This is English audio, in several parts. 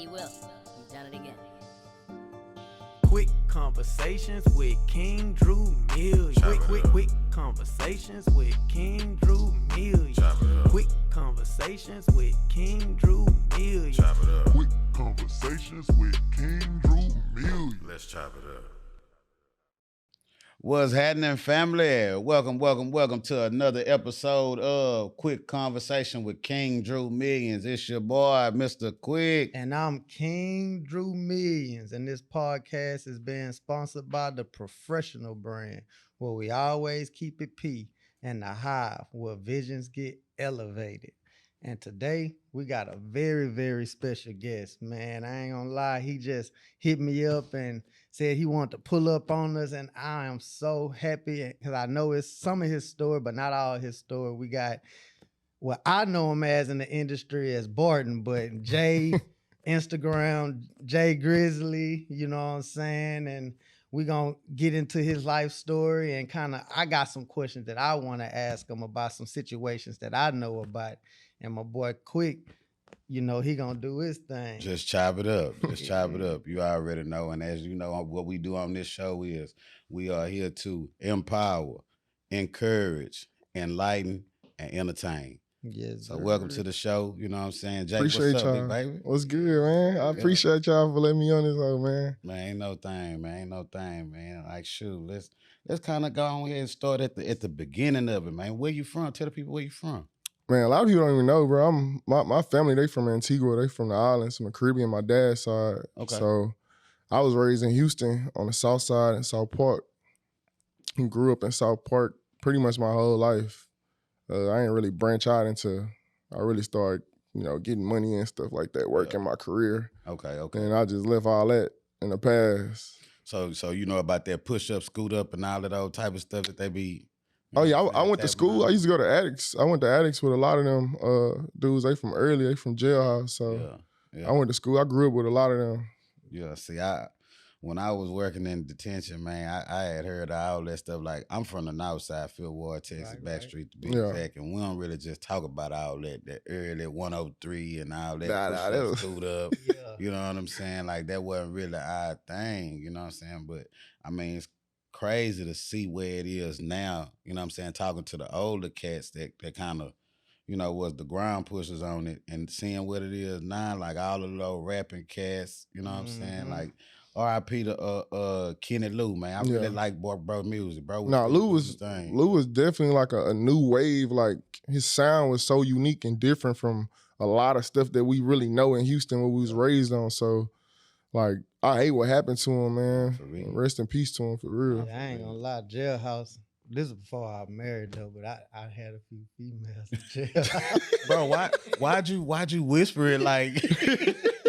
He will. He's done it again. Quick conversations with King Drew Million. Quick conversations with King Drew Million. Quick conversations with King Drew Million. Quick conversations with King Drew Million. Let's chop it up. What's happening, family? Welcome to another episode of Quick Conversation with King Drew Millions. It's your boy, Mr. Quick. And I'm King Drew Millions. And this podcast is being sponsored by the Professional brand, where we always keep it P, and the Hive, where visions get elevated. And today, we got a very, very special guest, man. I ain't gonna lie, he just hit me up and said he wanted to pull up on us, and I am so happy because I know it's some of his story, but not all his story. We got, well, I know him as in the industry as Barton, but Jay, Instagram, Jay Grizzly, you know what I'm saying? And we're going to get into his life story and I got some questions that I want to ask him about some situations that I know about. And my boy Quick, you know, he going to do his thing. Just chop it up. You already know. And as you know, what we do on this show is we are here to empower, encourage, enlighten, and entertain. Yes, so welcome to the show. You know what I'm saying? Jay, Appreciate what's up, y'all. big baby? What's good, man? I appreciate y'all for letting me on this, man. Man, ain't no thing, man. Like, shoot, let's kind of go on here and start at the beginning of it, man. Where you from? Tell the people where you from. Man, a lot of people don't even know, bro. My family, they from Antigua. They from the islands, from the Caribbean, my dad's side. Okay. So I was raised in Houston on the south side in South Park. Grew up in South Park pretty much my whole life. I ain't really branch out into, I really started, getting money and stuff like that, working my career. Okay. And I just left all that in the past. So you know about that push up, scoot up, and all of those type of stuff that they be. Oh yeah, I went to school. I used to go to Addicts. I went to Addicts with a lot of them dudes. They from early. They from jailhouse. So yeah. I went to school. I grew up with a lot of them. Yeah. See, when I was working in detention, man, I had heard all that stuff. Like, I'm from the north side, Fifth Ward, Texas, Backstreet to be exact, and we don't really just talk about all that early 103 and all that. That was scoot up. You know what I'm saying? Like, that wasn't really our thing. You know what I'm saying? But I mean, it's crazy to see where it is now. You know what I'm saying? Talking to the older cats that kind of, was the ground pushers on it, and seeing what it is now, like all of those rapping cats. You know what I'm saying? Like, R.I.P. to Kenny Lou, man. I really like bro music, bro. Lou was definitely like a new wave. Like, his sound was so unique and different from a lot of stuff that we really know in Houston, what we was raised on. So, like, I hate what happened to him, man. Rest in peace to him, for real. I ain't gonna lie, jailhouse. This is before I married though, but I had a few females in jail. Bro, why'd you whisper it like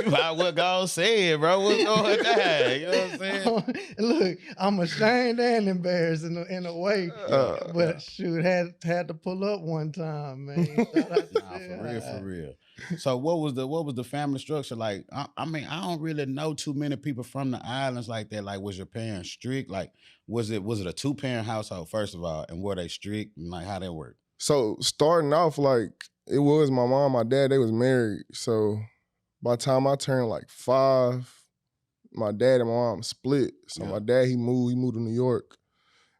about what God said, bro? What's going down? You know what I'm saying? Look, I'm ashamed and embarrassed in a way, but shoot, had to pull up one time, man. For real. So what was the family structure like? I mean, I don't really know too many people from the islands like that. Like, was your parents strict? Like, was it a 2-parent household, first of all, and were they strict, and like how that worked? So starting off, like, it was my mom, my dad, they was married. So by the time I turned like 5, my dad and my mom split. So my dad, he moved to New York.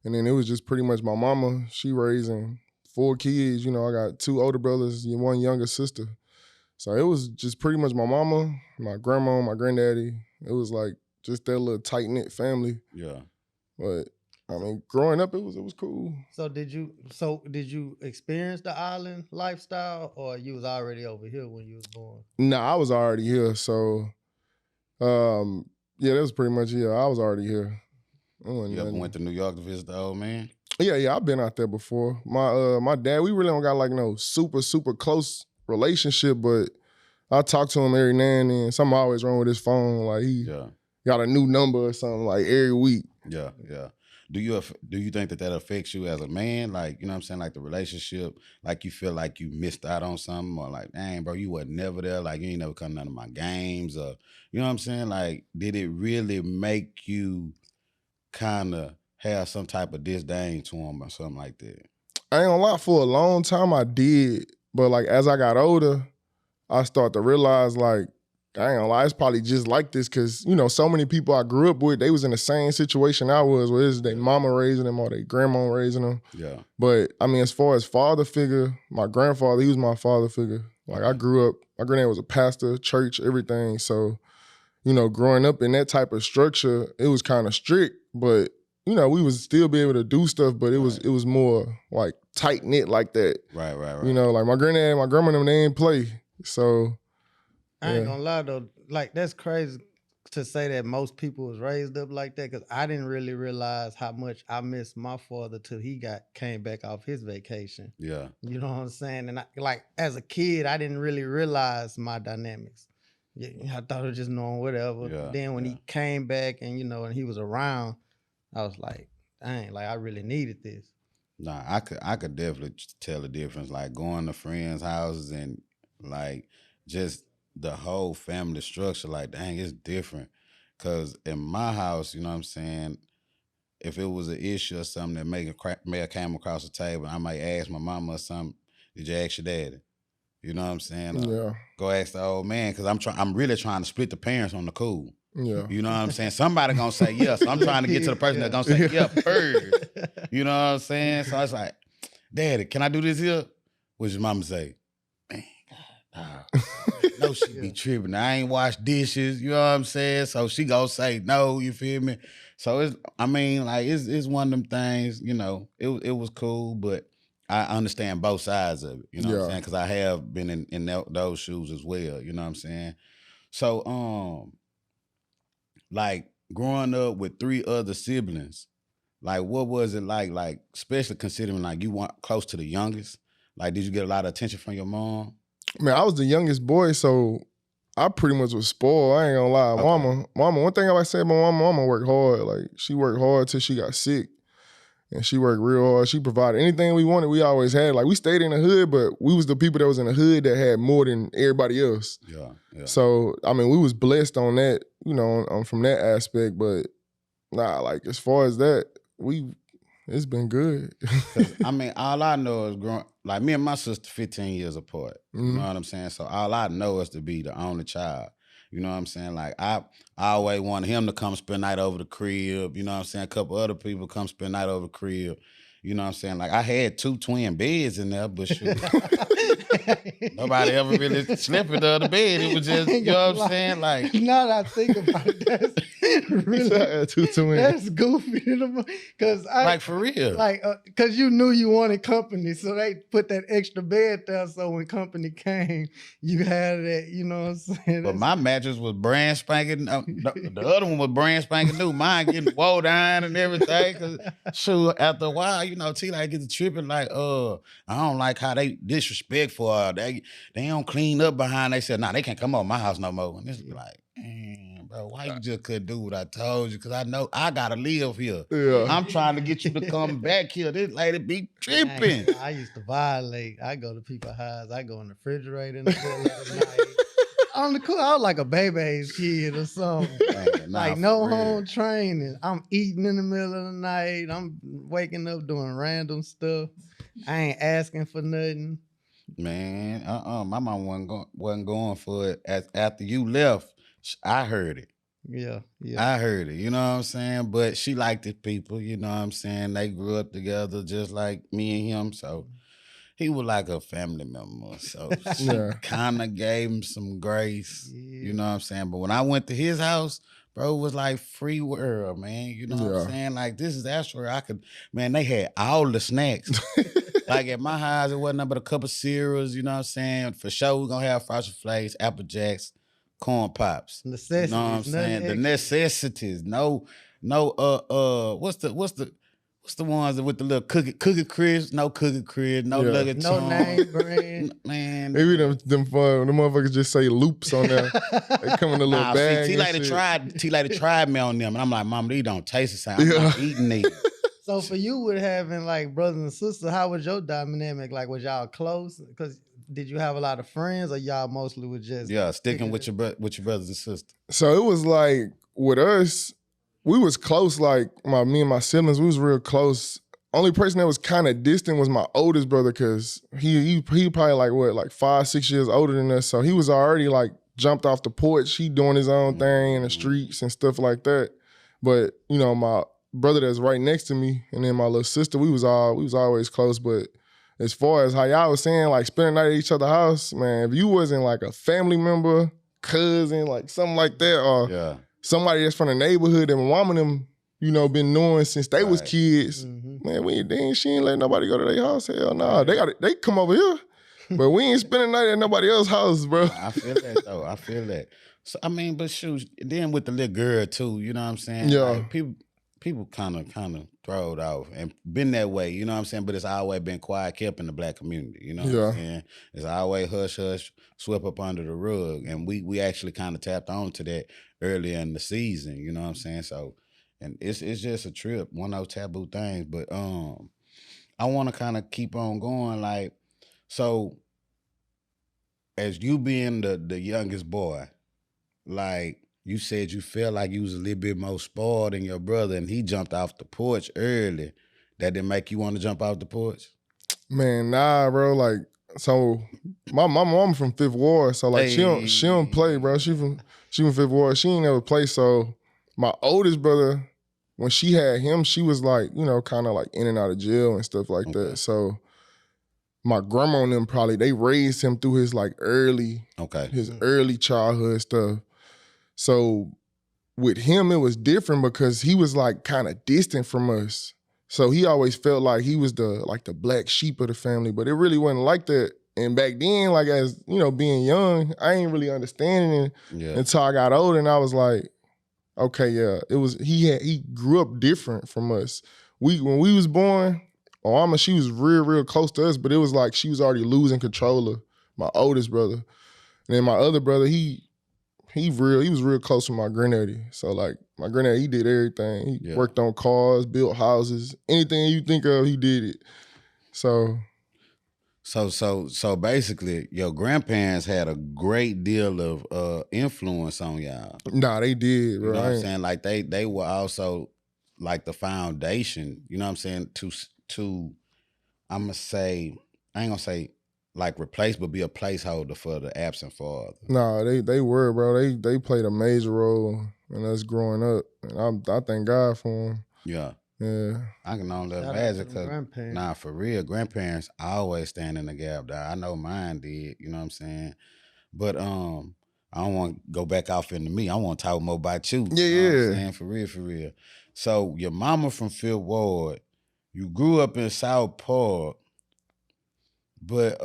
And then it was just pretty much my mama, she raising 4 kids. I got 2 older brothers and 1 younger sister. So it was just pretty much my mama, my grandma, my granddaddy. It was like just that little tight-knit family. Yeah. But I mean, growing up, it was cool. So did you experience the island lifestyle, or you was already over here when you was born? Nah, I was already here. So that was pretty much I was already here. You ever went to New York to visit the old man? Yeah, I've been out there before. My dad, we really don't got like no super, super close relationship, but I talk to him every now and then. Something always wrong with his phone. Like, he got a new number or something, like, every week. Yeah. Do you think that affects you as a man? Like, you know what I'm saying? Like, the relationship, like, you feel like you missed out on something, or like, dang, bro, you wasn't never there. Like, you ain't never come to none of my games, or, you know what I'm saying? Like, did it really make you kind of have some type of disdain to him or something like that? I ain't gonna lie, for a long time I did. But like, as I got older, I started to realize, like, I ain't gonna lie, it's probably just like this because, you know, so many people I grew up with, they was in the same situation I was, where it's their mama raising them or their grandma raising them. Yeah. But, I mean, as far as father figure, my grandfather, he was my father figure. Like, I grew up, my granddad was a pastor, church, everything. So, you know, growing up in that type of structure, it was kind of strict, but, you know, we would still be able to do stuff, but it was more, like, tight-knit like that. Right. You know, like, my granddad and my grandma, them, they didn't play. So... I ain't gonna lie though, like that's crazy to say that most people was raised up like that, because I didn't really realize how much I missed my father till he came back off his vacation. Yeah. You know what I'm saying? And like as a kid, I didn't really realize my dynamics. I thought it was just knowing whatever. Yeah, Then when he came back and and he was around, I was like, dang, like I really needed this. Nah, I could definitely tell the difference. Like going to friends' houses and like just the whole family structure, like, dang, it's different. Cause in my house, you know what I'm saying, if it was an issue or something that may have came across the table, I might ask my mama or something, did you ask your daddy? You know what I'm saying? Go ask the old man, cause I'm really trying to split the parents on the cool. Yeah. You know what I'm saying? Somebody gonna say yes. So I'm trying to get to the person that's gonna say, yeah, first. You know what I'm saying? So it's like, Daddy, can I do this here? What's your mama say? Man, God, no, she be tripping. I ain't wash dishes, you know what I'm saying? So she gonna say no, you feel me? So it's one of them things, you know, it was cool, but I understand both sides of it, you know what I'm saying? Because I have been in those shoes as well, you know what I'm saying? So, like growing up with 3 other siblings, like what was it like, especially considering like you weren't close to the youngest? Like, did you get a lot of attention from your mom? Man, I was the youngest boy, so I pretty much was spoiled. I ain't gonna lie. Okay. Mama, one thing I like to say about mama worked hard. Like, she worked hard till she got sick. And she worked real hard. She provided anything we wanted, we always had. Like, we stayed in the hood, but we was the people that was in the hood that had more than everybody else. Yeah. So, I mean, we was blessed on that, you know, from that aspect. But, nah, like, as far as that, it's been good. I mean, all I know is like me and my sister 15 years apart. You know what I'm saying? So all I know is to be the only child. You know what I'm saying? Like I always wanted him to come spend night over the crib. You know what I'm saying? A couple other people come spend night over the crib. You know what I'm saying? Like I had 2 twin beds in there, but shoot, nobody ever really slept in the other bed. It was just, you know what I'm saying? Like, now that I think about it, that's really 2 twins. That's goofy, because like for real, like because you knew you wanted company, so they put that extra bed there. So when company came, you had that. You know what I'm saying? But my mattress was brand spanking. The other one was brand spanking new. Mine getting wore down and everything. Cause shoot, after a while, you know, T-Like get to tripping like, I don't like how they disrespectful. They don't clean up behind. They said, nah, they can't come over my house no more. And it's like, bro, why you just couldn't do what I told you? Because I know I gotta live here. Yeah. I'm trying to get you to come back here. This lady be tripping. I used to violate. I go to people's house. I go in the refrigerator in the middle of the night. On the cool, I was like a baby's kid or something. Man, like no home training. I'm eating in the middle of the night. I'm waking up doing random stuff. I ain't asking for nothing. Man, my mom wasn't going for it. After you left, I heard it. Yeah. I heard it, you know what I'm saying? But she liked the people, you know what I'm saying? They grew up together just like me and him, so he was like a family member. So she kind of gave him some grace, you know what I'm saying? But when I went to his house, bro, it was like free world, man. You know what I'm saying? Like, that's where I could, man, they had all the snacks. Like at my house, it wasn't nothing but a couple cereals, you know what I'm saying? For sure, we're going to have Frosted Flakes, Apple Jacks, Corn Pops. Necessities. You know what I'm saying? The necessities. No, what's the ones with the little cookie crisp? No cookie crisp, no nugget no name brand. Man. Maybe them motherfuckers just say loops on there. They come in a little bag. T-Like tried me on them, and I'm like, Mama, these don't taste the same. I'm not eating these. So for you with having like brothers and sisters, how was your dynamic? Like, was y'all close? Because did you have a lot of friends, or y'all mostly was just sticking with your brothers and sisters? So it was like with us, we was close. Like me and my siblings, we was real close. Only person that was kind of distant was my oldest brother, because he probably like 5-6 years older than us. So he was already like jumped off the porch. He doing his own thing in the streets and stuff like that. But, you know, my brother that's right next to me and then my little sister, we was always close. But as far as how y'all was saying, like spending the night at each other's house, man, if you wasn't like a family member, cousin, like something like that, or somebody that's from the neighborhood and my mom and them, you know, been knowing since they was kids, man, she ain't let nobody go to their house. Hell no. They come over here. But we ain't spending the night at nobody else's house, bro. I feel that though. I feel that. So I mean, but shoot, then with the little girl too, you know what I'm saying? Yeah. Like, people kind of throw it off and been that way, you know what I'm saying? But it's always been quiet, kept in the black community, you know what I'm saying? It's always hush, hush, swept up under the rug. And we actually kind of tapped on to that earlier in the season, you know what I'm saying? So, and it's just a trip, one of those taboo things. But I want to kind of keep on going, like, so as you being the youngest boy, like, you said you felt like you was a little bit more spoiled than your brother, and he jumped off the porch early. That didn't make you want to jump off the porch? Man, nah, bro. Like, so my mom from Fifth Ward, so like she don't play, bro. She from Fifth Ward. She ain't never play. So my oldest brother, when she had him, she was like, you know, kind of like in and out of jail and stuff like that. So my grandma and them they raised him through his like early childhood stuff. So with him, it was different because he was like kind of distant from us. So he always felt like he was the black sheep of the family, but it really wasn't like that. And back then, like, as you know, being young, I ain't really understanding it until I got older, and I was like, okay, yeah, it was he grew up different from us. When we was born, my mama, she was real close to us, but it was like she was already losing control of my oldest brother. And then my other brother, he was real close to my granddaddy. So like my granddaddy, he did everything. He worked on cars, built houses, anything you think of, he did it. So basically, your grandparents had a great deal of influence on y'all. Nah, they did, bro. You know what I'm saying? Like they were also like the foundation. You know what I'm saying? To I'm gonna say, I ain't gonna say like replace, but be a placeholder for the absent father. Nah, they were, bro. They played a major role in us growing up, and I thank God for them. Yeah. Yeah. I can only imagine because, for real, grandparents always stand in the gap. Dog. I know mine did, you know what I'm saying? But I don't want to go back off into me. I want to talk more about you. Yeah, you know what I'm saying? For real. So your mama from Fifth Ward, you grew up in South Park, but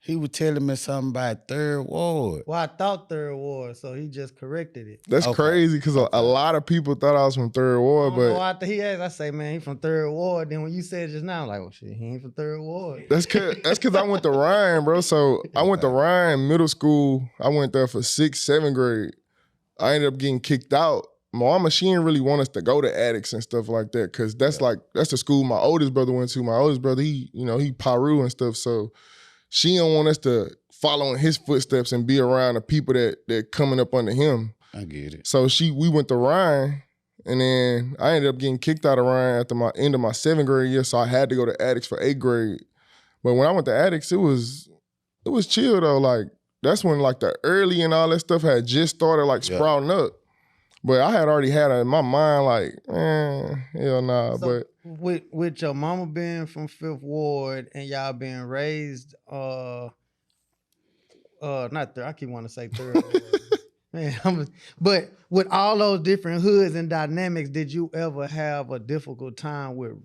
he was telling me something about Third Ward. Well, I thought Third Ward, so he just corrected it. That's crazy because a lot of people thought I was from Third Ward, but after he asked, I say, man, he from Third Ward. Then when you said it just now, I'm like, well, shit, he ain't from Third Ward. That's cause I went to Ryan, bro. So I went to Ryan Middle School. I went there for 6th, 7th grade. I ended up getting kicked out. My mama, she didn't really want us to go to attics and stuff like that, cause that's the school my oldest brother went to. My oldest brother, he Paru and stuff, so she don't want us to follow in his footsteps and be around the people that coming up under him. I get it. So we went to Ryan, and then I ended up getting kicked out of Ryan at the end of my 7th grade year, so I had to go to attics for 8th grade. But when I went to attics, it was chill though. Like that's when like the early and all that stuff had just started like sprouting up. But I had already had it in my mind like, hell nah. So but with your mama being from Fifth Ward and y'all being raised, not third. I keep wanting to say Third Ward. Man, but with all those different hoods and dynamics, did you ever have a difficult time with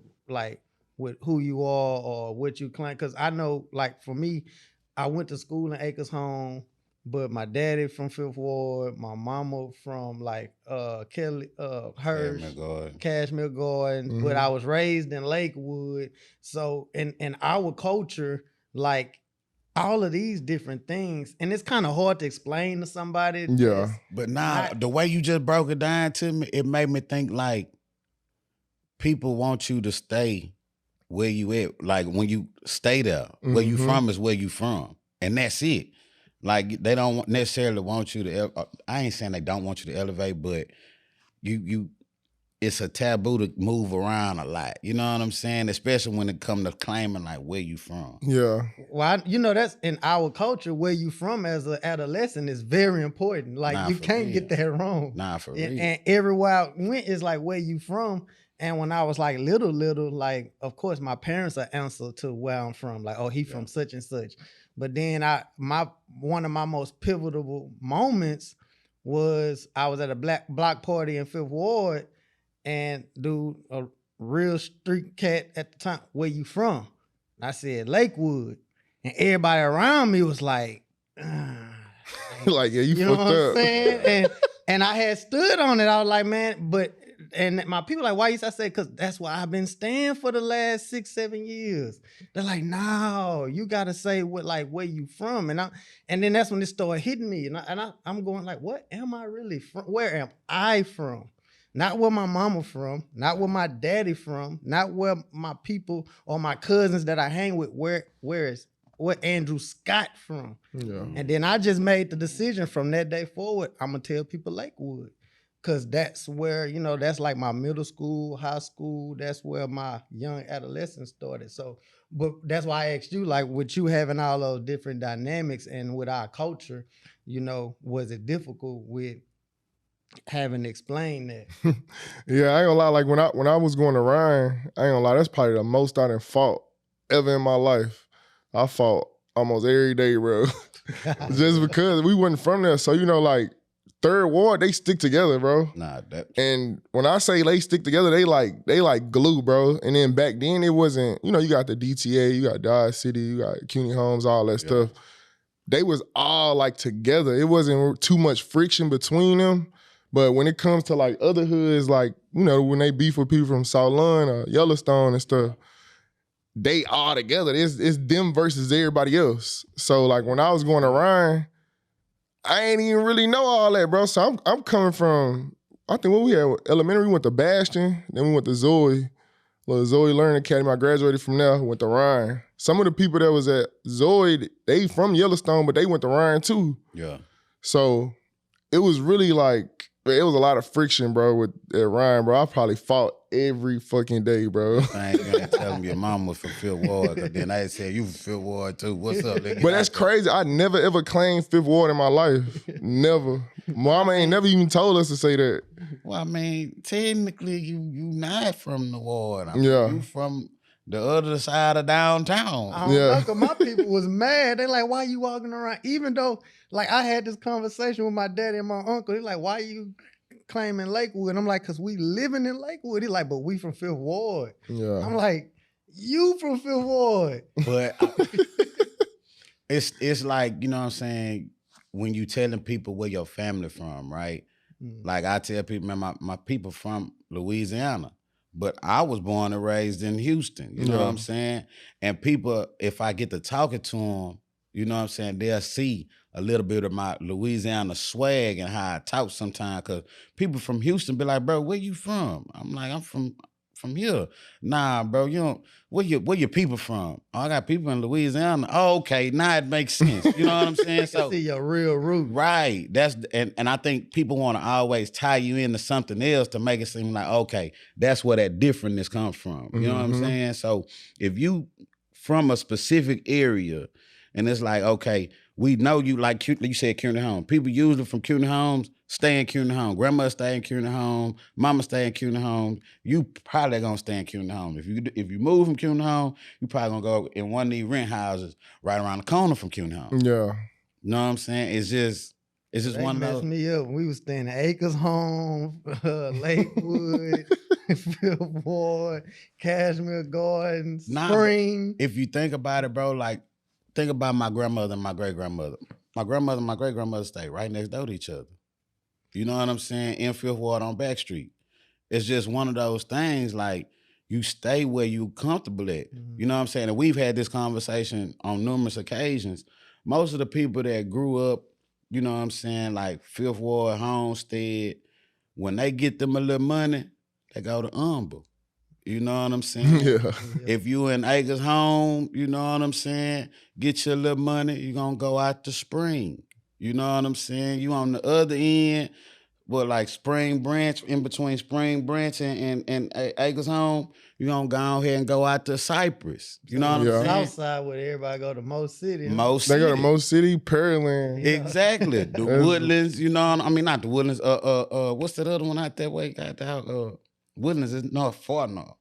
who you are or what you claim? Because I know, like for me, I went to school in Acres Home. But my daddy from Fifth Ward, my mama from like Kelly, Hirsch, Cashmere Garden. But I was raised in Lakewood. So in our culture, like all of these different things, and it's kind of hard to explain to somebody. Yeah. But the way you just broke it down to me, it made me think like people want you to stay where you at. Like when you stay there, where you from is where you from. And that's it. Like they don't necessarily want you to. I ain't saying they don't want you to elevate, but you it's a taboo to move around a lot. You know what I'm saying? Especially when it comes to claiming like where you from. Yeah. Well, that's in our culture. Where you from as an adolescent is very important. Like Nah, you for can't real. get that wrong. Nah, for And, real. and everywhere I went is like where you from. And when I was like little, like of course my parents are answer to where I'm from. Like, oh, he from such and such. But then one of my most pivotal moments was I was at a black block party in Fifth Ward, and dude, a real street cat at the time, where you from? I said Lakewood, and everybody around me was like, Like, yeah, you know fucked what up. I'm saying? And I had stood on it. I was like, man, and my people like, why you? I said, because that's why I've been staying for the last 6-7 years. They're like, no, you gotta say where you from, and then that's when it started hitting me, and I'm going like, what am I really from? Where am I from? Not where my mama from, not where my daddy from, not where my people or my cousins that I hang with. Where Andrew Scott from? Yeah. And then I just made the decision from that day forward, I'm gonna tell people Lakewood. Cause that's where, that's like my middle school, high school, that's where my young adolescence started. So, but that's why I asked you, like with you having all those different dynamics and with our culture, was it difficult with having to explain that? Yeah, I ain't gonna lie. Like when I was going to Ryan, I ain't gonna lie. That's probably the most I done fought ever in my life. I fought almost every day, bro. Just because we wasn't from there. So like Third Ward, they stick together, bro. Nah, and when I say they stick together, they like glue, bro. And then back then it wasn't. You got the DTA, you got Dodge City, you got CUNY Homes, all that stuff. They was all like together. It wasn't too much friction between them. But when it comes to like other hoods, like, when they beef with people from South Lund or Yellowstone and stuff, they all together. It's them versus everybody else. So like when I was going to Ryan, I ain't even really know all that, bro. So I'm coming from, I think when we had elementary, we went to Bastion, then we went to Zoe, little Zoe Learning Academy. I graduated from there, went to Ryan. Some of the people that was at Zoe, they from Yellowstone, but they went to Ryan too. Yeah. So it was really like, it was a lot of friction, bro, at Ryan, bro. I probably fought every fucking day, bro. I ain't gonna tell them your mom was from Fifth Ward, because then I said you from Fifth Ward too. What's up, nigga? But that's crazy. I never ever claimed Fifth Ward in my life. Never. Mama ain't never even told us to say that. Well, I mean, technically you not from the ward. I mean, you from the other side of downtown. I don't know, 'cause my people was mad. They like, why you walking around? Even though, like, I had this conversation with my daddy and my uncle. They're like, why you claiming Lakewood? And I'm like, because we living in Lakewood. He's like, but we from Fifth Ward. Yeah. I'm like, you from Fifth Ward. But it's like, you know what I'm saying, when you telling people where your family from, right? Like I tell people, man, my people from Louisiana. But I was born and raised in Houston, you know what I'm saying? And people, if I get to talking to them, you know what I'm saying, they'll see a little bit of my Louisiana swag and how I talk sometimes, because people from Houston be like, bro, where you from? I'm like, I'm from here. Nah, bro, you don't, where your people from? Oh, I got people in Louisiana. Oh, okay, now it makes sense. You know what I'm saying? So see your real root. Right. And I think people want to always tie you into something else to make it seem like, okay, that's where that differentness comes from. You know what I'm saying? So if you from a specific area and it's like, okay, we know you like, you said CUNY Home. People usually from CUNY Homes stay in CUNY Home. Grandma stay in CUNY Home. Mama stay in CUNY Home. You probably gonna stay in CUNY Home. If you move from CUNY Home, you probably gonna go in one of these rent houses right around the corner from CUNY Home. Yeah. You know what I'm saying? It's just one of those. Me up. We was staying at Acres Home, Lakewood, Fifth Ward, Cashmere Gardens, Spring. If you think about it, bro, like think about my grandmother and my great grandmother. My grandmother and my great grandmother stay right next door to each other. You know what I'm saying? In Fifth Ward on Back Street. It's just one of those things, like you stay where you comfortable at. You know what I'm saying? And we've had this conversation on numerous occasions. Most of the people that grew up, you know what I'm saying, like Fifth Ward, Homestead, when they get them a little money, they go to Humble. You know what I'm saying? Yeah. If you in Acres Home, you know what I'm saying, get your little money, you're going to go out to Spring. You know what I'm saying? You on the other end, what, like Spring Branch, in between Spring Branch and Acres Home, you gonna go ahead and go out to Cypress. You know what Yeah. I'm saying? South side where everybody go to Mo City. huh? Most They go to City. Mo City, Pearland. Yeah. Exactly. The That's- Woodlands, you know, I mean not the Woodlands, what's that other one out that way? Got the Woodlands is far north.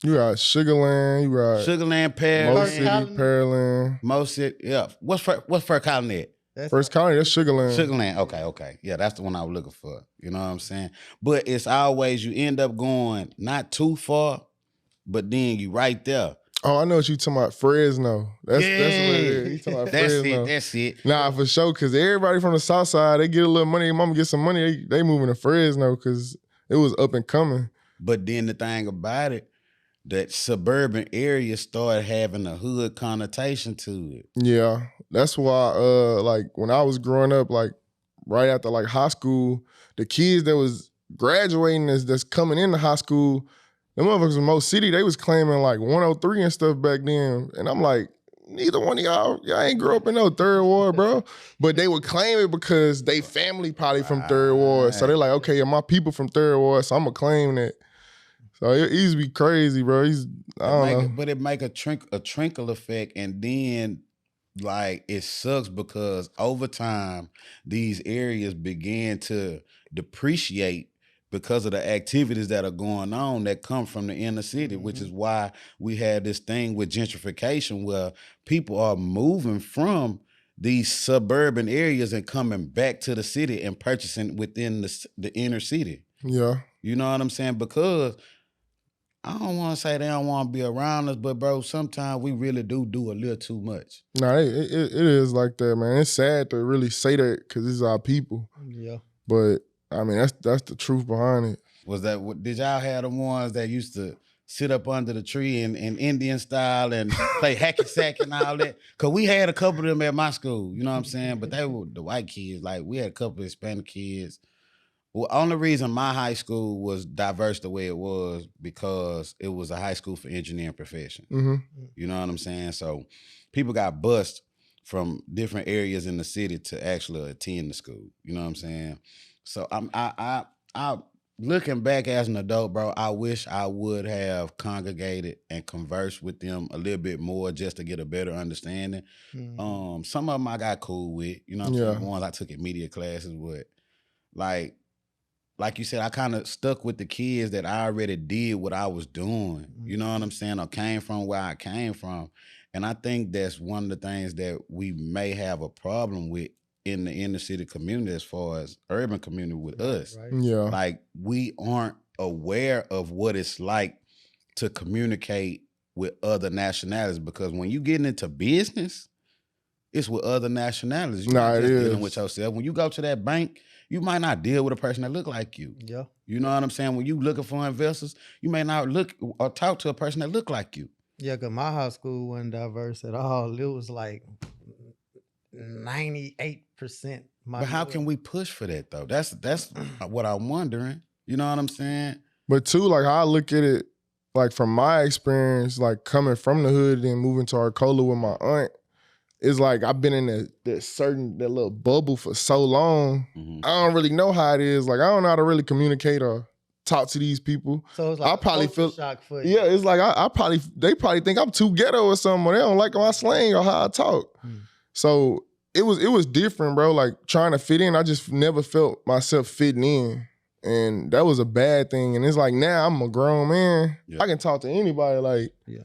You got Sugarland, you got Sugarland, Mo Pearland, City, Colony? Pearland. Most City, yeah. What's First Colony at? That's First County, that's Sugarland. Sugarland. Okay. Yeah, that's the one I was looking for. You know what I'm saying? But it's always you end up going not too far, but then you right there. Oh, I know what you talking about. Fresno. That's what it is. You talking about That's Fresno. it. That's it. Nah, for sure. Cause everybody from the South Side, they get a little money. Their mama get some money. They moving to Fresno because it was up and coming. But then the thing about it, that suburban area started having a hood connotation to it. Yeah, that's why. Like when I was growing up, like right after like high school, the kids that was graduating that's coming into high school, the motherfuckers in Most City, they was claiming like 103 and stuff back then, and I'm like, neither one of y'all ain't grew up in no third ward, bro. But they would claim it because they family probably from third ward, so they're like, okay, yeah, my people from third ward, so I'm gonna claim that. So it used to be crazy, bro. I don't know. But it make a trickle effect, and then like it sucks because over time these areas began to depreciate because of the activities that are going on that come from the inner city, which is why we had this thing with gentrification where people are moving from these suburban areas and coming back to the city and purchasing within the inner city. Yeah. You know what I'm saying? Because I don't want to say they don't want to be around us, but bro, sometimes we really do a little too much. Nah, it is like that, man. It's sad to really say that because it's our people. Yeah. But I mean, that's the truth behind it. Did y'all have the ones that used to sit up under the tree in Indian style and play hacky sack and all that? Cause we had a couple of them at my school, you know what I'm saying? But they were the white kids. Like we had a couple of Hispanic kids. Well, only reason my high school was diverse the way it was because it was a high school for engineering profession. Mm-hmm. You know what I'm saying? So people got bused from different areas in the city to actually attend the school. You know what I'm saying? So I looking back as an adult, bro, I wish I would have congregated and conversed with them a little bit more just to get a better understanding. Mhm. Some of them I got cool with, you know what I'm saying? Yeah. The ones I took in media classes with. Like you said, I kind of stuck with the kids that I already did what I was doing. You know what I'm saying? Or came from where I came from. And I think that's one of the things that we may have a problem with in the inner city community as far as urban community with us. Right. Yeah. Like we aren't aware of what it's like to communicate with other nationalities because when you get into business, it's with other nationalities. You're not Nah, it just is. dealing with yourself. When you go to that bank, you might not deal with a person that look like you. Yeah. You know what I'm saying? When you looking for investors, you may not look or talk to a person that look like you. Yeah, because my high school wasn't diverse at all. It was like 98% But how can we push for that though? That's what I'm wondering. You know what I'm saying? But too, like how I look at it, like from my experience, like coming from the hood and moving to Arcola with my aunt, it's like I've been in that little bubble for so long. Mhm. I don't really know how it is. Like I don't know how to really communicate or talk to these people. So it's like I probably culture feel- shock for you. Yeah, it's like they probably think I'm too ghetto or something, or they don't like my slang or how I talk. So it was different, bro. Like trying to fit in, I just never felt myself fitting in. And that was a bad thing. And it's like now I'm a grown man. Yeah. I can talk to anybody. Like, Yeah.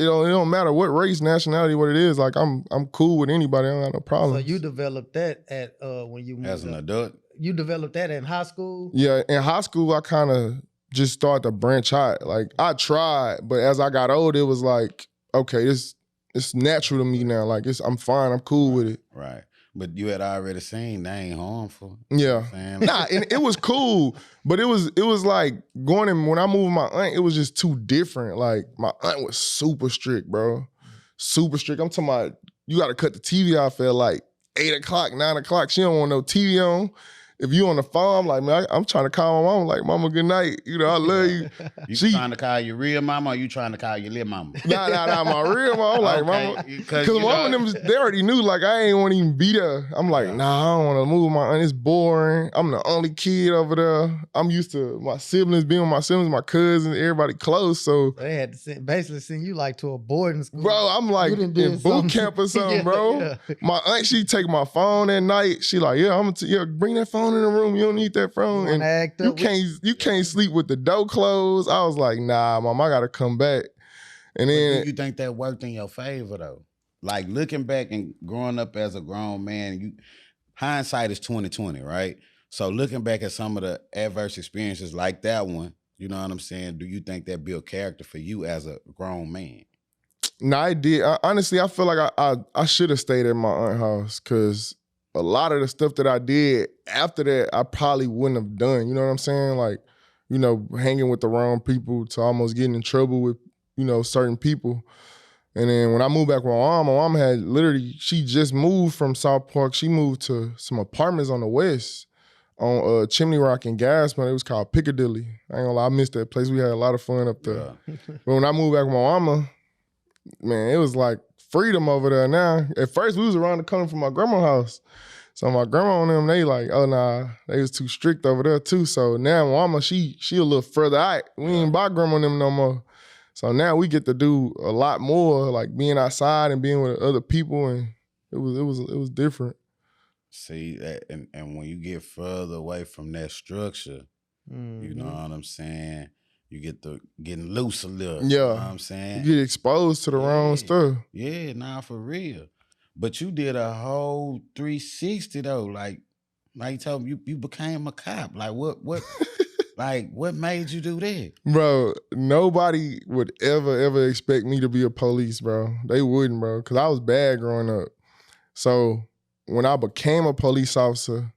it don't matter what race, nationality, what it is. Like I'm cool with anybody. I don't have no problem. So you developed that at when you moved As an up. adult. You developed that in high school? Yeah, in high school, I kind of just started to branch out. Like I tried, but as I got older, it was like, okay, it's natural to me now. Like I'm fine. I'm cool with it. Right. But you had already seen they ain't harmful. Yeah. Man. Nah, and it was cool, but it was like going in when I moved with my aunt, it was just too different. Like my aunt was super strict, bro. Super strict. I'm talking about you gotta cut the TV off at like 8 o'clock, 9 o'clock. She don't want no TV on. if you on the phone, I'm like, man, I'm trying to call my mama, like, mama, good night. You know, I love you. You trying to call your real mama, or you trying to call your little mama? Nah, my real mama. I'm like, mama, because mama them, they already knew, like, I ain't want to even be there. I'm like, nah, I don't want to move my aunt. It's boring. I'm the only kid over there. I'm used to my siblings being with my siblings, my cousins, everybody close. So they had to basically send you like to a boarding school. Bro, I'm like in boot camp or something, bro. My aunt, she take my phone at night. She like, yeah, I'm gonna bring that phone in the room. You don't need that phone. And you can't sleep with the door closed. I was like, nah, mom, I gotta come back. And then do you think that worked in your favor though? Like looking back and growing up as a grown man, hindsight is 20/20, right? So looking back at some of the adverse experiences like that one, you know what I'm saying? Do you think that built character for you as a grown man? No, I did. Honestly, I feel like I should have stayed at my aunt's house because a lot of the stuff that I did after that, I probably wouldn't have done. You know what I'm saying? Like, you know, hanging with the wrong people to almost getting in trouble with, you know, certain people. And then when I moved back with my mom had literally, she just moved from South Park. She moved to some apartments on the west on Chimney Rock and Gasman. It was called Piccadilly. I ain't gonna lie, I missed that place. We had a lot of fun up there. Yeah. But when I moved back with my mama, man, it was like freedom over there now. At first, we was around the corner from my grandma's house. So my grandma and them, they like, oh, nah, they was too strict over there too. So now mama, she a little further out. We ain't by grandma and them no more. So now we get to do a lot more, like being outside and being with other people, and it was different. See, and when you get further away from that structure, you know what I'm saying? You get getting loose a little. Yeah. You know what I'm saying? You get exposed to the wrong stuff. Yeah, nah, for real. But you did a whole 360 though. Like you told me, you became a cop. Like what like what made you do that? Bro, nobody would ever expect me to be a police, bro. They wouldn't, bro, because I was bad growing up. So when I became a police officer,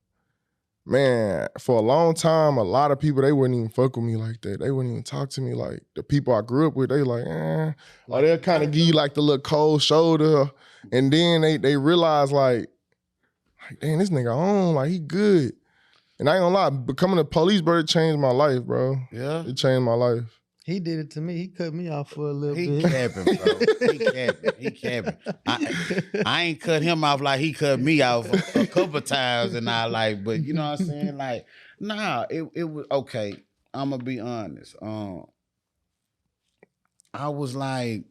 man, for a long time, a lot of people, they wouldn't even fuck with me like that. They wouldn't even talk to me like the people I grew up with. They like, Or they'll kind of give you like the little cold shoulder. And then they realize like, damn, this nigga on, like he good. And I ain't gonna lie, becoming a police, bro, it changed my life, bro. Yeah. It changed my life. He did it to me. He cut me off for a little bit. He capping, bro. He capping. I ain't cut him off like he cut me off a couple times in our life, but you know what I'm saying? Like, nah, it was okay. I'm gonna be honest. I was like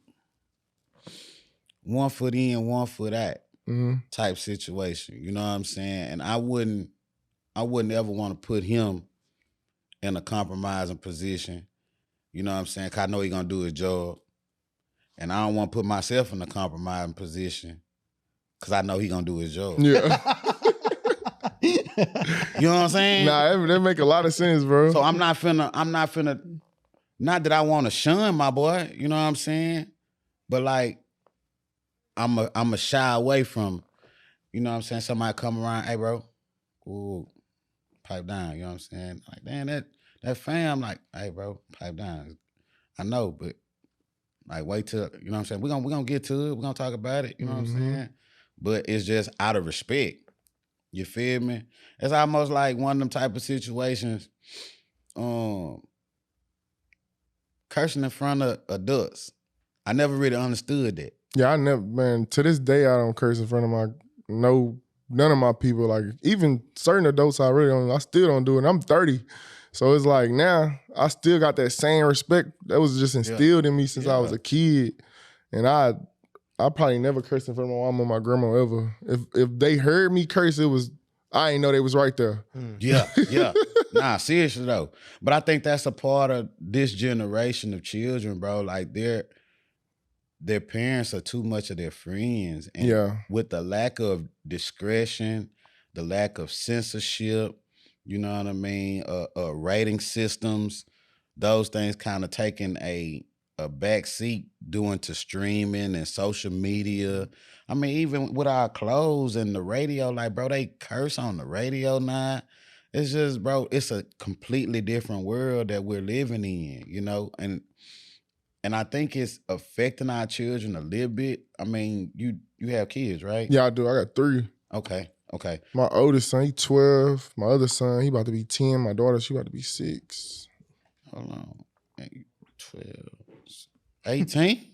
1 foot in, 1 foot out type situation. You know what I'm saying? And I wouldn't ever want to put him in a compromising position. You know what I'm saying? Cause I know he gonna do his job. And I don't want to put myself in a compromising position cause I know he gonna do his job. Yeah. You know what I'm saying? Nah, that make a lot of sense, bro. So I'm not finna, not that I want to shun my boy, you know what I'm saying? But like, I'm a shy away from, you know what I'm saying? Somebody come around, hey bro, ooh, pipe down, you know what I'm saying? Like, damn, that fam, like, hey bro, pipe down. I know, but like wait till, you know what I'm saying? We're gonna get to it, we're gonna talk about it, you know what I'm saying? But it's just out of respect. You feel me? It's almost like one of them type of situations, cursing in front of adults. I never really understood that. Yeah, man, to this day, I don't curse in front of none of my people. Like, even certain adults, I still don't do it. I'm 30. So it's like now, I still got that same respect. That was just instilled in me since I was a kid. And I probably never cursed in front of my mom or my grandma ever. If they heard me curse, I ain't know they was right there. Yeah. Nah, seriously though. But I think that's a part of this generation of children, bro. Like their parents are too much of their friends. And with the lack of discretion, the lack of censorship, you know what I mean, rating systems, those things kind of taking a back seat due to streaming and social media. I mean, even with our clothes and the radio, like, bro, they curse on the radio now. It's just, bro, it's a completely different world that we're living in, you know? And I think it's affecting our children a little bit. I mean, you have kids, right? Yeah, I do. I got 3. Okay. Okay. My oldest son, he 12. My other son, he about to be 10. My daughter, she about to be 6. Hold on. 8, 12, 18?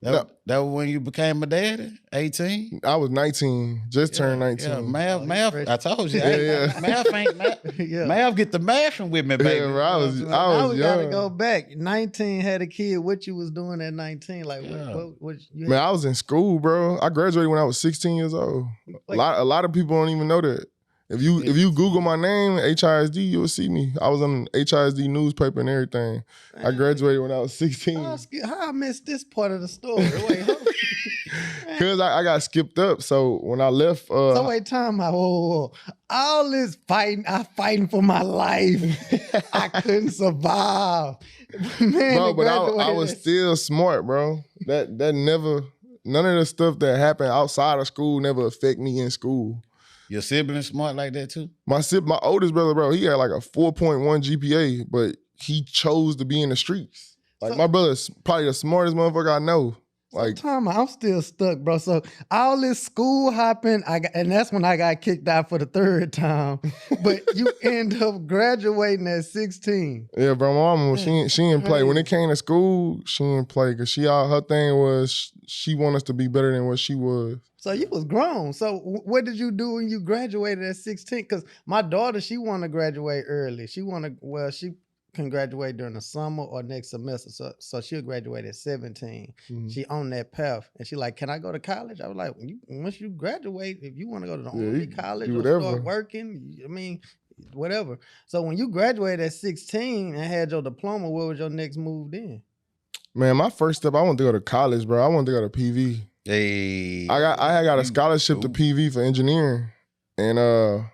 No, That was when you became a daddy? 18? I was 19, just turned 19. Yeah, math, Oh, math. fresh. I told you. Yeah, Hey, yeah. math ain't math. Yeah. Math get the mathing with me, baby. Yeah, bro, I was Now we gotta young. go back. 19 had a kid. What you was doing at 19? Like Yeah. what you Man, I was in school, bro. I graduated when I was 16 years old. Like- A lot of people don't even know that. If you Google my name, HISD, you'll see me. I was on HISD newspaper and everything. I graduated when I was 16. How I missed this part of the story? Wait, hold on. Cause I got skipped up. So when I left, So wait, time out. Whoa. All this fighting, I fighting for my life. I couldn't survive. Man, bro, but I graduated was at- still smart, bro. That never, none of the stuff that happened outside of school never affect me in school. Your siblings smart like that too? My oldest brother, bro, he had like a 4.1 GPA, but he chose to be in the streets. Like So- my brother's probably the smartest motherfucker I know. Like, time out, I'm still stuck, bro. So all this school hopping, and that's when I got kicked out for the 3rd time. But you end up graduating at 16. yeah, bro, my mama, she didn't play. When it came to school, she didn't play because her thing was she want us to be better than what she was. So you was grown. So what did you do when you graduated at 16? Because my daughter, she want to graduate early. She can graduate during the summer or next semester. So she'll graduate at 17. Mhm. She on that path. And she like, can I go to college? I was like, once you graduate, if you want to go to the Yeah, Army you college do or whatever. start working, I mean, whatever. So when you graduated at 16 and had your diploma, what was your next move then? Man, my first step, I wanted to go to college, bro. I wanted to go to PV. Hey. I had got a scholarship to PV for engineering. And I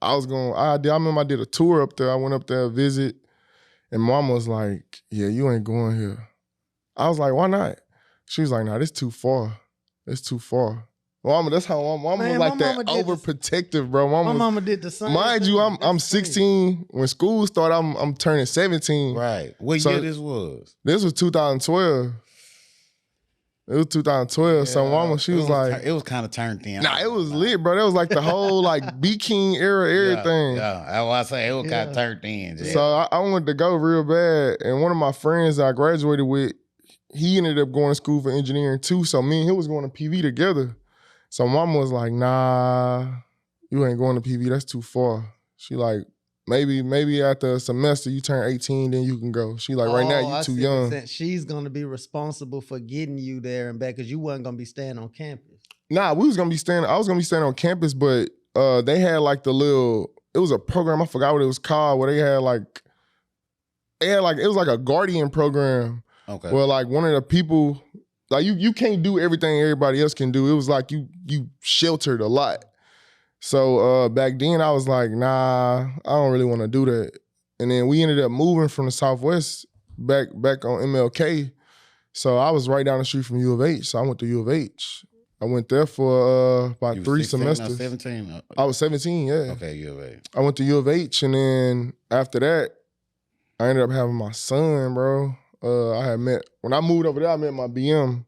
remember I did a tour up there. I went up there to visit. And mama was like, yeah, you ain't going here. I was like, why not? She was like, nah, this too far. It's too far. Mama, that's how mama Man, was like my that mama did overprotective, bro. My mama did the same. Mind you, thing. I'm That's 16. When school started, I'm turning 17. Right. What So- year this was? This was 2012. It was 2012. So mama, she was like, it was kind of turned in. nah, it was lit, bro. That was like the whole like B King era, everything. Yeah, that's why I say it was kind of Yeah. turned in. So I wanted to go real bad. And one of my friends that I graduated with, he ended up going to school for engineering too. So me and him was going to PV together. So mama was like, nah, you ain't going to PV. That's too far. She like, maybe after a semester you turn 18, then you can go. She like, right now I you too see what young. you're saying. She's gonna be responsible for getting you there and back because you wasn't gonna be staying on campus. Nah, I was gonna be staying on campus, but they had like it was a program, I forgot what it was called, where it was like a guardian program. Okay. Well, like one of the people, like you can't do everything everybody else can do. It was like you sheltered a lot. So back then I was like, nah, I don't really want to do that. And then we ended up moving from the Southwest back on MLK. So I was right down the street from U of H. So I went to U of H. I went there for about You 3 was 16 or semesters. 17? I was 17, yeah. Okay, you of age. I went to U of H, and then after that, I ended up having my son, bro. When I moved over there, I met my BM,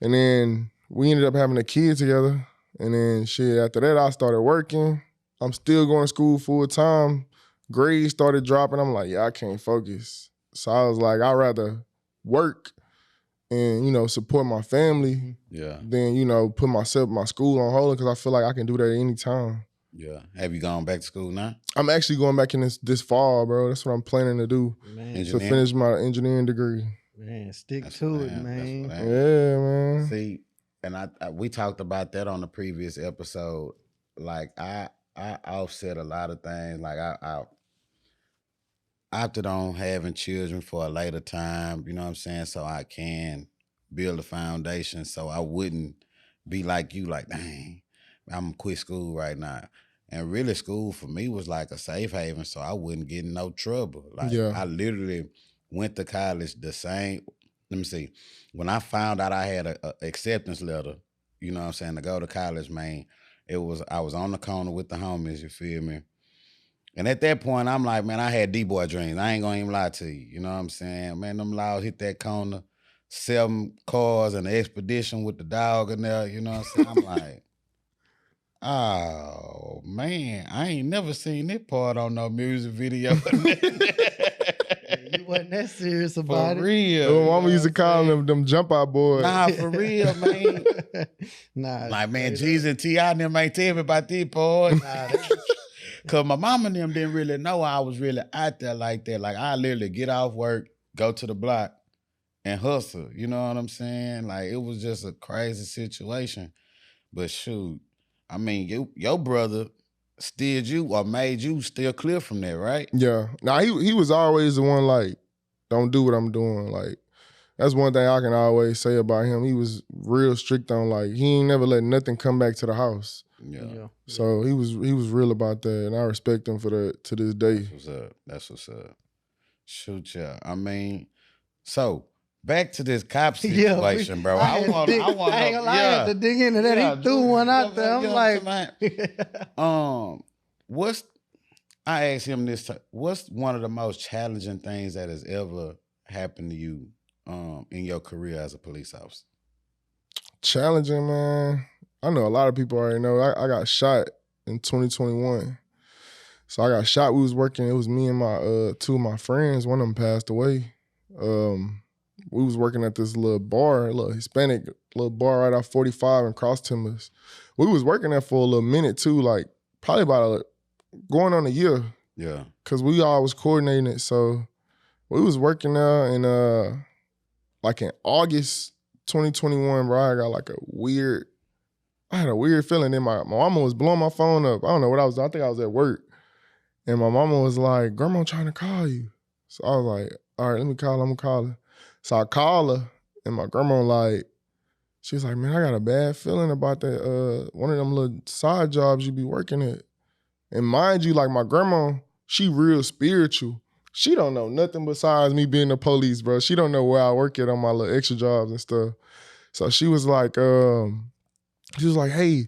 and then we ended up having a kid together. And then shit, after that, I started working. I'm still going to school full time. Grades started dropping. I'm like, yeah, I can't focus. So I was like, I'd rather work and, support my family Yeah, than, put my school on hold because I feel like I can do that at any time. yeah. Have you gone back to school now? I'm actually going back in this fall, bro. That's what I'm planning to do, Man, to Engineering? finish my engineering degree. man, stick That's to what I it, am. That's man. what I am. Yeah, man. See, and we talked about that on the previous episode. Like I offset a lot of things. Like I opted on having children for a later time, you know what I'm saying? So I can build a foundation so I wouldn't be like you, like, dang, I'm gonna quit school right now. And really school for me was like a safe haven so I wouldn't get in no trouble. Like Yeah. I literally went to college the same, let me see, when I found out I had a acceptance letter, you know what I'm saying, to go to college, man, I was on the corner with the homies, you feel me? And at that point, I'm like, man, I had D-boy dreams. I ain't gonna even lie to you. You know what I'm saying? Man, them laws hit that corner, 7 cars and an expedition with the dog in there, you know what I'm saying? I'm like, Oh man, I ain't never seen that part on no music video. You wasn't that serious For about it. real. So you mama know used to what I'm call saying? them jump out boys. Nah, for real, man. Nah, Like, man, straight G's and T.I. and them ain't tell me about these boys. Nah, they- Cause my mama and them didn't really know I was really out there like that. Like, I literally get off work, go to the block, and hustle. You know what I'm saying? Like, it was just a crazy situation. But shoot, I mean, your brother steered you or made you steer clear from that, right? Yeah. Now he was always the one like, don't do what I'm doing. Like, that's one thing I can always say about him. He was real strict on like he ain't never let nothing come back to the house. Yeah. So he was real about that, and I respect him for that to this day. That's what's up. That's what's up. Shoot, yeah. I mean, so back to this cop situation, bro. I ain't want. gonna lie, I had to dig into that. Yeah, He threw one out there. I'm you know like, what I'm saying? I asked him this time, what's one of the most challenging things that has ever happened to you in your career as a police officer? Challenging, man. I know a lot of people already know. I got shot in 2021. So I got shot. We was working. It was me and my two of my friends. One of them passed away. We was working at this little bar, a little Hispanic little bar right off 45 and Cross Timbers. We was working there for a little minute too, like probably about going on a year. Yeah. Cause we all was coordinating it. So we was working there and like in August 2021, bro, I had a weird feeling. Then my mama was blowing my phone up. I don't know what I was doing. I think I was at work. And my mama was like, Grandma trying to call you. So I was like, all right, let me call her. I'm gonna call her. So I call her and my grandma like, she was like, man, I got a bad feeling about that one of them little side jobs you be working at. And mind you, like my grandma, she real spiritual. She don't know nothing besides me being the police, bro. She don't know where I work at on my little extra jobs and stuff. So she was like, hey,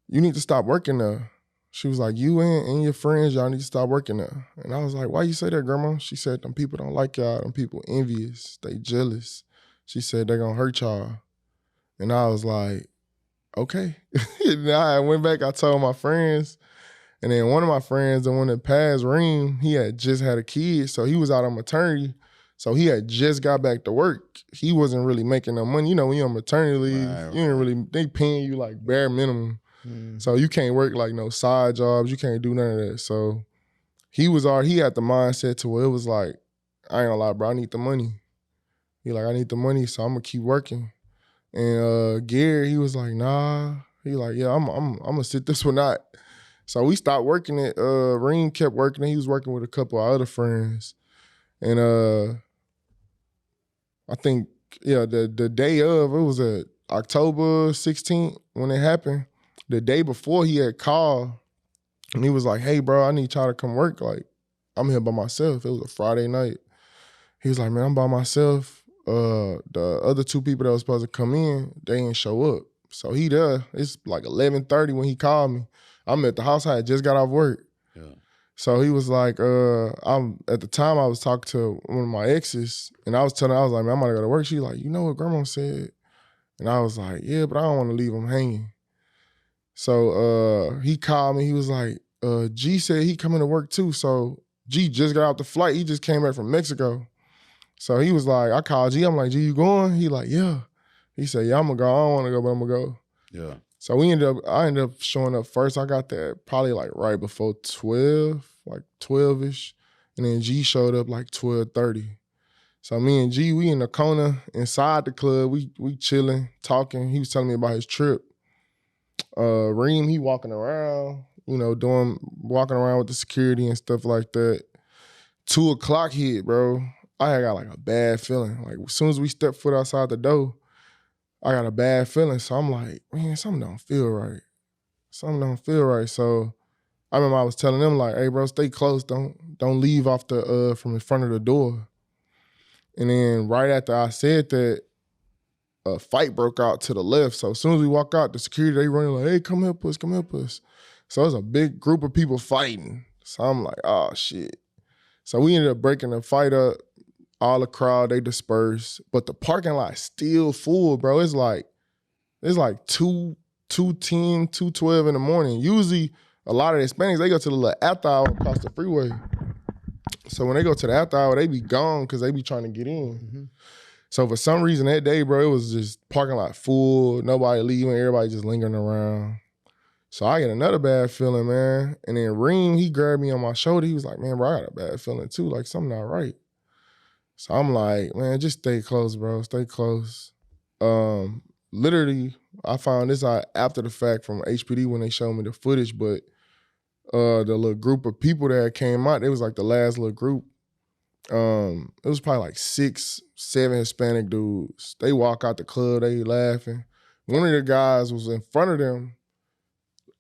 you need to stop working there. She was like, you and your friends, y'all need to stop working there. And I was like, why you say that, Grandma? She said, them people don't like y'all. Them people envious. They jealous. She said, they gonna hurt y'all. And I was like, okay. And I went back, I told my friends. And then one of my friends, the one that passed, Reem, he had just had a kid. So he was out on maternity. So he had just got back to work. He wasn't really making no money. You know, when you're on maternity leave, Right, you ain't really, they paying you like bare minimum. Mm. So you can't work like no side jobs. You can't do none of that. So he had the mindset to where it was like, I ain't gonna lie, bro, I need the money. He like, I need the money, so I'm gonna keep working. And Gary, he was like, nah. He like, yeah, I'm gonna sit this one out. So we stopped working it. Reem kept working it. He was working with a couple of other friends. And I think, yeah, the day of, it was October 16th when it happened. The day before he had called and he was like, hey, bro, I need y'all to come work. Like, I'm here by myself. It was a Friday night. He was like, man, I'm by myself. The other two people that was supposed to come in, they didn't show up. So he there. It's like 11:30 when he called me. I'm at the house. I had just got off work. Yeah. So he was like, at the time I was talking to one of my exes and I was telling her, I was like, man, I'm gonna go to work. She like, you know what Grandma said? And I was like, yeah, but I don't want to leave him hanging. So he called me. He was like, G said he coming to work too. So G just got off the flight. He just came back from Mexico. So he was like, I called G. I'm like, G, you going? He like, yeah. He said, yeah, I'm gonna go. I don't want to go, but I'm gonna go. Yeah. So I ended up showing up first. I got there probably like right before 12, like 12-ish. And then G showed up like 12:30. So me and G, we in the corner inside the club. We chilling, talking. He was telling me about his trip. Reem, he walking around, you know, walking around with the security and stuff like that. 2:00 hit, bro. I had got like a bad feeling. Like as soon as we stepped foot outside the door, I got a bad feeling. So I'm like, man, something don't feel right. Something don't feel right. So I remember I was telling them like, hey, bro, stay close. Don't leave off from in front of the door. And then right after I said that, a fight broke out to the left. So as soon as we walk out, the security, they running like, hey, come help us, come help us. So it's a big group of people fighting. So I'm like, oh, shit. So we ended up breaking the fight up. All the crowd, they dispersed. But the parking lot still full, bro. It's like two 2:10, 2:12 in the morning. Usually, a lot of the Hispanics, they go to the little after hour across the freeway. So when they go to the after hour, they be gone because they be trying to get in. Mm-hmm. So for some reason that day, bro, it was just parking lot full, nobody leaving, everybody just lingering around. So I get another bad feeling, man. And then Reem, he grabbed me on my shoulder. He was like, man, bro, I got a bad feeling too. Like, something not right. So I'm like, man, just stay close, bro. Stay close. Literally, I found this out after the fact from HPD when they showed me the footage, but the little group of people that came out, it was like the last little group. It was probably like 6, 7 Hispanic dudes. They walk out the club, they laughing. One of the guys was in front of them.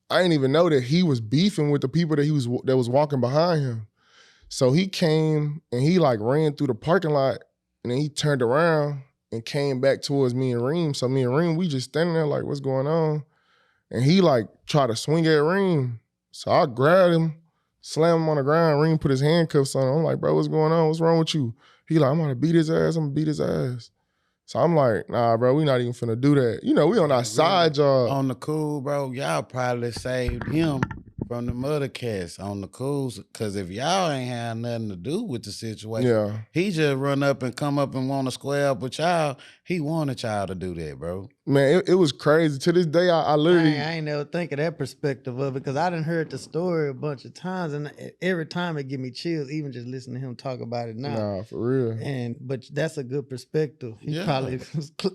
I didn't even know that he was beefing with the people that was walking behind him. So he came and he like ran through the parking lot and then he turned around and came back towards me and Reem. So me and Reem, we just standing there like, what's going on? And he like tried to swing at Reem. So I grabbed him, slammed him on the ground. Reem put his handcuffs on him. I'm like, bro, what's going on? What's wrong with you? He like, I'm gonna beat his ass. I'm gonna beat his ass. So I'm like, nah, bro, we not even finna do that. You know, we on our side job. On the cool, bro, y'all probably saved him from the mother cats on the cools. Because if y'all ain't had nothing to do with the situation, he just run up and come up and want to square up with y'all. He wanted y'all to do that, bro. Man, it was crazy. To this day, I literally... I ain't never think of that perspective of it because I done heard the story a bunch of times and every time it give me chills, even just listening to him talk about it now. Nah, for real. But that's a good perspective. He probably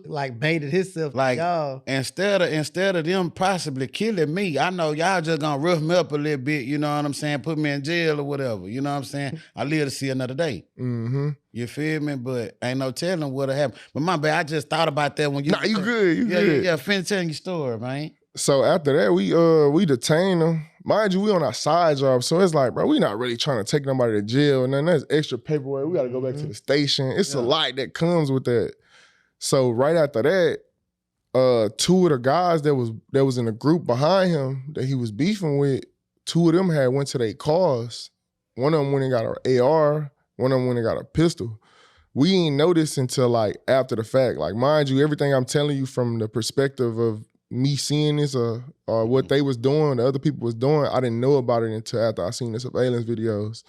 like baited himself like, to y'all. Instead of them possibly killing me, I know y'all just gonna rough me up a little bit, you know what I'm saying? Put me in jail or whatever, you know what I'm saying? I live to see another day. Mm-hmm. You feel me? But ain't no telling what'll happen. But my bad, I just thought about that when you... Nah, you good. Yeah, finish telling your story, man. So after that, we detained him. Mind you, we on our side job, so it's like, bro, we not really trying to take nobody to jail, and then there's extra paperwork. We got to go back to the station. It's a lot that comes with that. So right after that, 2 of the guys that was in the group behind him that he was beefing with, 2 of them had went to their cars. One of them went and got an AR. One of them went and got a pistol. We ain't noticed until like after the fact. Like, mind you, everything I'm telling you from the perspective of me seeing this or what they was doing, the other people was doing, I didn't know about it until after I seen the surveillance videos.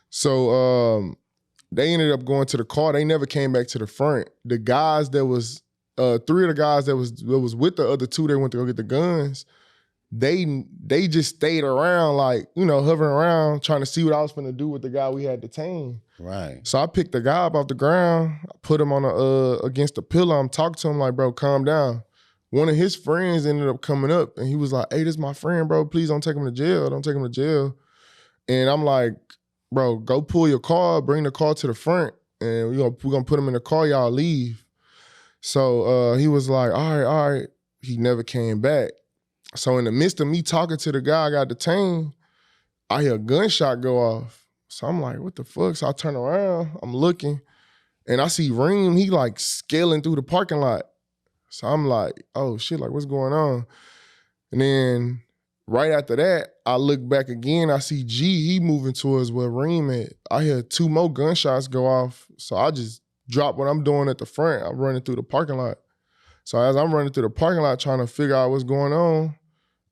So they ended up going to the car. They never came back to the front. The guys that was 3 of the guys that was with the other 2 that went to go get the guns, they just stayed around, like, you know, hovering around, trying to see what I was finna do with the guy we had detained. Right. So I picked the guy up off the ground, I put him on against the pillar. I'm talking to him like, bro, calm down. One of his friends ended up coming up and he was like, hey, this is my friend, bro. Please don't take him to jail. Don't take him to jail. And I'm like, bro, go pull your car, bring the car to the front, and we're gonna put him in the car, y'all leave. So he was like, all right. He never came back. So in the midst of me talking to the guy I got detained, I hear a gunshot go off. So I'm like, what the fuck? So I turn around, I'm looking, and I see Reem, he like scaling through the parking lot. So I'm like, oh shit, like what's going on? And then right after that, I look back again, I see G, he moving towards where Reem at. I hear 2 more gunshots go off. So I just drop what I'm doing at the front. I'm running through the parking lot. So as I'm running through the parking lot trying to figure out what's going on,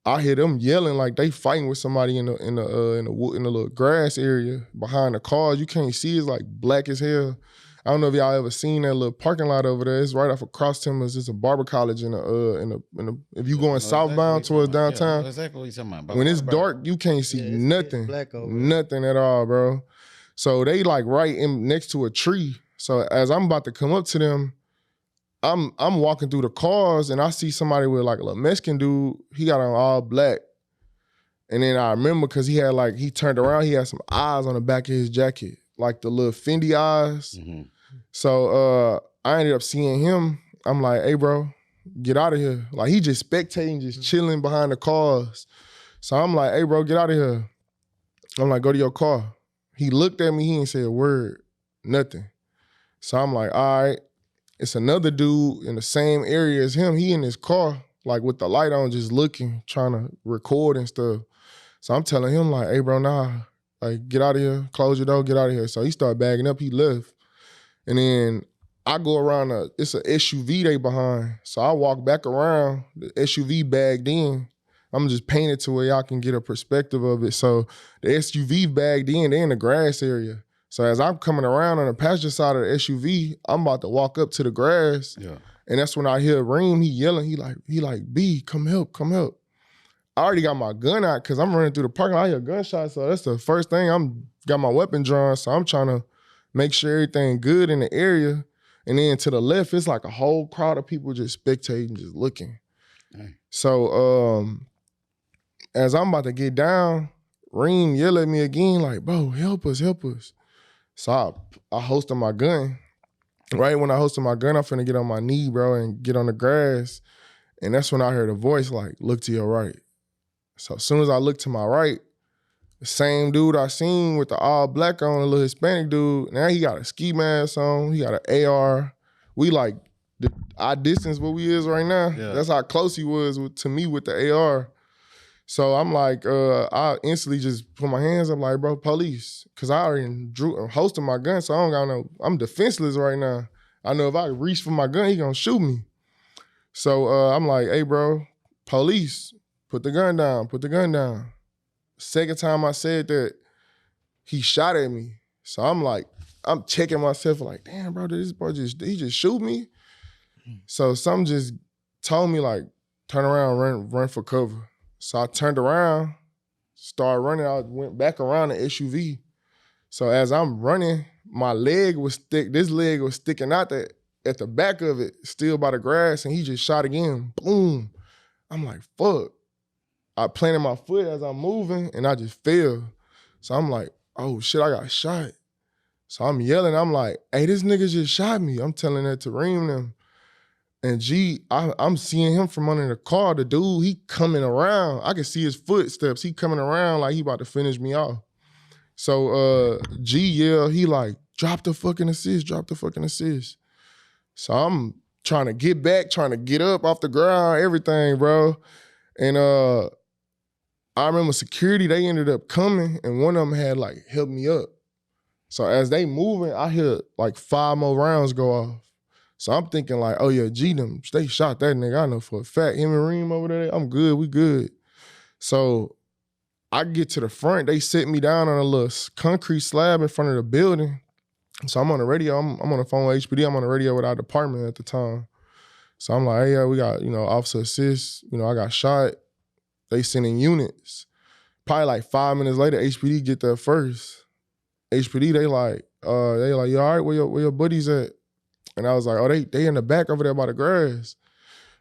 I hear them yelling like they fighting with somebody in the little grass area behind the cars. You can't see, it's like black as hell. I don't know if y'all ever seen that little parking lot over there. It's right off of Cross Timbers. It's a barber college if you going southbound towards downtown. Yeah, exactly what you're talking about. When it's dark, you can't see nothing. Nothing at all, bro. So they like right in next to a tree. So as I'm about to come up to them, I'm walking through the cars and I see somebody with like a little Mexican dude. He got on all black. And then I remember because he turned around, he had some eyes on the back of his jacket, like the little Fendi eyes. Mm-hmm. So I ended up seeing him. I'm like, hey, bro, get out of here. Like, he just spectating, just chilling behind the cars. So I'm like, hey, bro, get out of here. I'm like, go to your car. He looked at me, he didn't say a word, nothing. So I'm like, all right. It's another dude in the same area as him. He in his car, like with the light on, just looking, trying to record and stuff. So I'm telling him like, hey, bro, nah, like get out of here, close your door, get out of here. So he started bagging up, he left. And then I go around, it's an SUV they behind. So I walk back around, the SUV bagged in. I'm just painted to where y'all can get a perspective of it. So the SUV bagged in, they in the grass area. So as I'm coming around on the passenger side of the SUV, I'm about to walk up to the grass. Yeah. And that's when I hear Reem, he yelling, he like, B, come help, come help. I already got my gun out because I'm running through the parking lot. I hear gunshots, so that's the first thing. Got my weapon drawn, so I'm trying to make sure everything good in the area. And then to the left, it's like a whole crowd of people just spectating, just looking. Dang. So as I'm about to get down, Reem yell at me again, like, bro, help us, help us. So I hosted my gun. Right when I hosted my gun, I'm finna get on my knee, bro, and get on the grass. And that's when I heard a voice like, look to your right. So as soon as I look to my right, the same dude I seen with the all black on, a little Hispanic dude, now he got a ski mask on, he got an AR. We like, our distance where we is right now, that's how close he was to me with the AR. So I'm like, I instantly just put my hands up like, bro, police. Cause I already hosted my gun, so I don't got no, I'm defenseless right now. I know if I reach for my gun, he gonna shoot me. So I'm like, hey bro, police, put the gun down, put the gun down. Second time I said that, he shot at me. So I'm like, I'm checking myself like, damn bro, did this boy he just shoot me? So something just told me like, turn around, run for cover. So I turned around, started running, I went back around the SUV. So as I'm running, my leg was this leg was sticking out at the back of it, still by the grass, and he just shot again, boom. I'm like, fuck. I planted my foot as I'm moving, and I just fell. So I'm like, oh shit, I got shot. So I'm yelling, I'm like, hey, this nigga just shot me. I'm telling that to Reem them. And I'm seeing him from under the car. The dude, he coming around. I can see his footsteps. He coming around like he about to finish me off. So G yell, he like, drop the fucking assist, drop the fucking assist. So I'm trying to get back, trying to get up off the ground, everything, bro. And I remember security, they ended up coming, and one of them had like helped me up. So as they moving, I hear like 5 more rounds go off. So I'm thinking like, oh yeah, G them, they shot that nigga. I know for a fact. Him and Reem over there, I'm good, we good. So I get to the front, they sit me down on a little concrete slab in front of the building. So I'm on the radio, I'm on the phone with HPD, I'm on the radio with our department at the time. So I'm like, hey, yeah, we got, officer assist, I got shot. They sending units. Probably like 5 minutes later, HPD get there first. HPD, they like, you all right, where your buddies at? And I was like, oh, they in the back over there by the grass.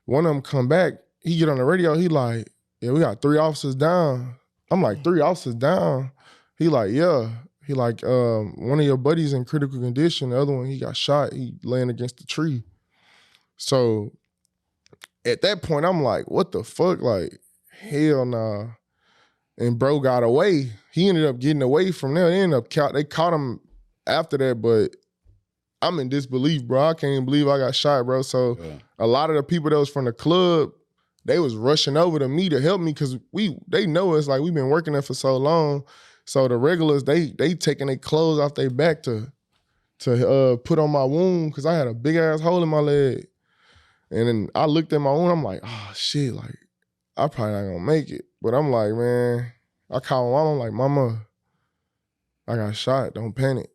One of them come back, he get on the radio, he like, yeah, we got 3 officers down. I'm like, 3 officers down? He like, yeah. He like, one of your buddies in critical condition, the other one, he got shot, he laying against the tree. So at that point, I'm like, what the fuck? Like, hell nah. And bro got away. He ended up getting away from there. They caught him after that, but I'm in disbelief, bro. I can't even believe I got shot, bro. So a lot of the people that was from the club, they was rushing over to me to help me because they know us, like we've been working there for so long. So the regulars, they taking their clothes off their back to put on my wound because I had a big ass hole in my leg. And then I looked at my wound, I'm like, oh shit, like I probably not gonna make it. But I'm like, man, I call my mom, I'm like, mama, I got shot, don't panic.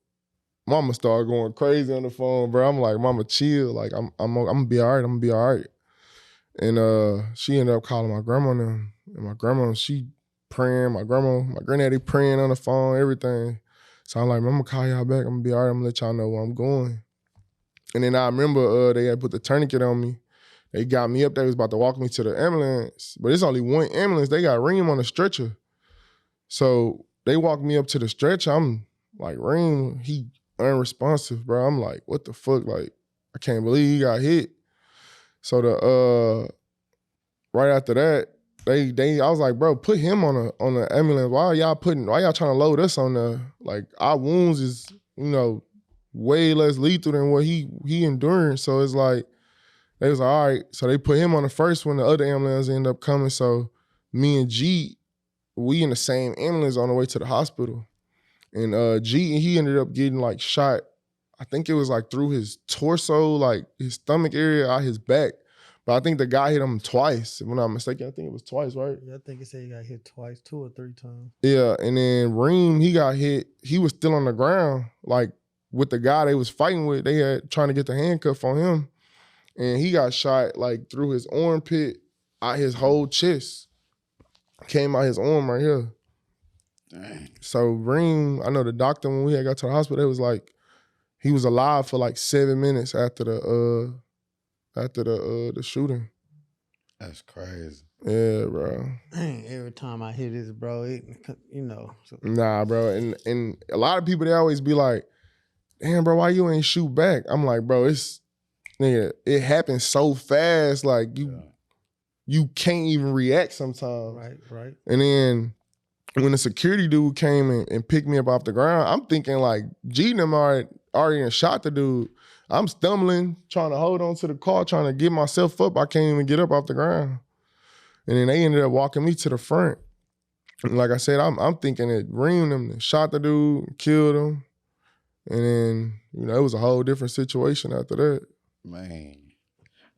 Mama started going crazy on the phone, bro. I'm like, mama, chill. Like, I'm gonna be all right. I'm gonna be all right. And she ended up calling my grandma now. And my grandma, she praying. My granddaddy praying on the phone, everything. So I'm like, I'm gonna call y'all back. I'm gonna be all right. I'm gonna let y'all know where I'm going. And then I remember they had put the tourniquet on me. They got me up there. They was about to walk me to the ambulance. But it's only one ambulance. They got Reem on the stretcher. So they walked me up to the stretcher. I'm like, Reem, he unresponsive, bro. I'm like, what the fuck? Like, I can't believe he got hit. So right after that, I was like, bro, put him on the ambulance. Why y'all trying to load us on the, like, our wounds is, way less lethal than what he enduring. So it's like, they was like, all right. So they put him on the first one, the other ambulance ended up coming. So me and G, we in the same ambulance on the way to the hospital. And G, he ended up getting like shot, I think it was like through his torso, like his stomach area, out his back. But I think the guy hit him twice. If I'm not mistaken, I think it was twice, right? Yeah, I think he said he got hit twice, 2 or 3 times. Yeah, and then Reem, he got hit. He was still on the ground, like with the guy they was fighting with. They had trying to get the handcuff on him, and he got shot like through his armpit, out his whole chest. Came out his arm right here. Dang. So Reem, I know the doctor when we had got to the hospital, it was like he was alive for like 7 minutes after the shooting. That's crazy. Yeah, bro. Dang, every time I hear this, bro, you know. So. Nah, bro. And a lot of people, they always be like, damn, bro, why you ain't shoot back? I'm like, bro, it happens so fast, like you can't even react sometimes. Right. And then when the security dude came and picked me up off the ground, I'm thinking like, G them already shot the dude. I'm stumbling, trying to hold on to the car, trying to get myself up. I can't even get up off the ground. And then they ended up walking me to the front. And like I said, I'm thinking that Reem them shot the dude, killed him. And then, it was a whole different situation after that. Man,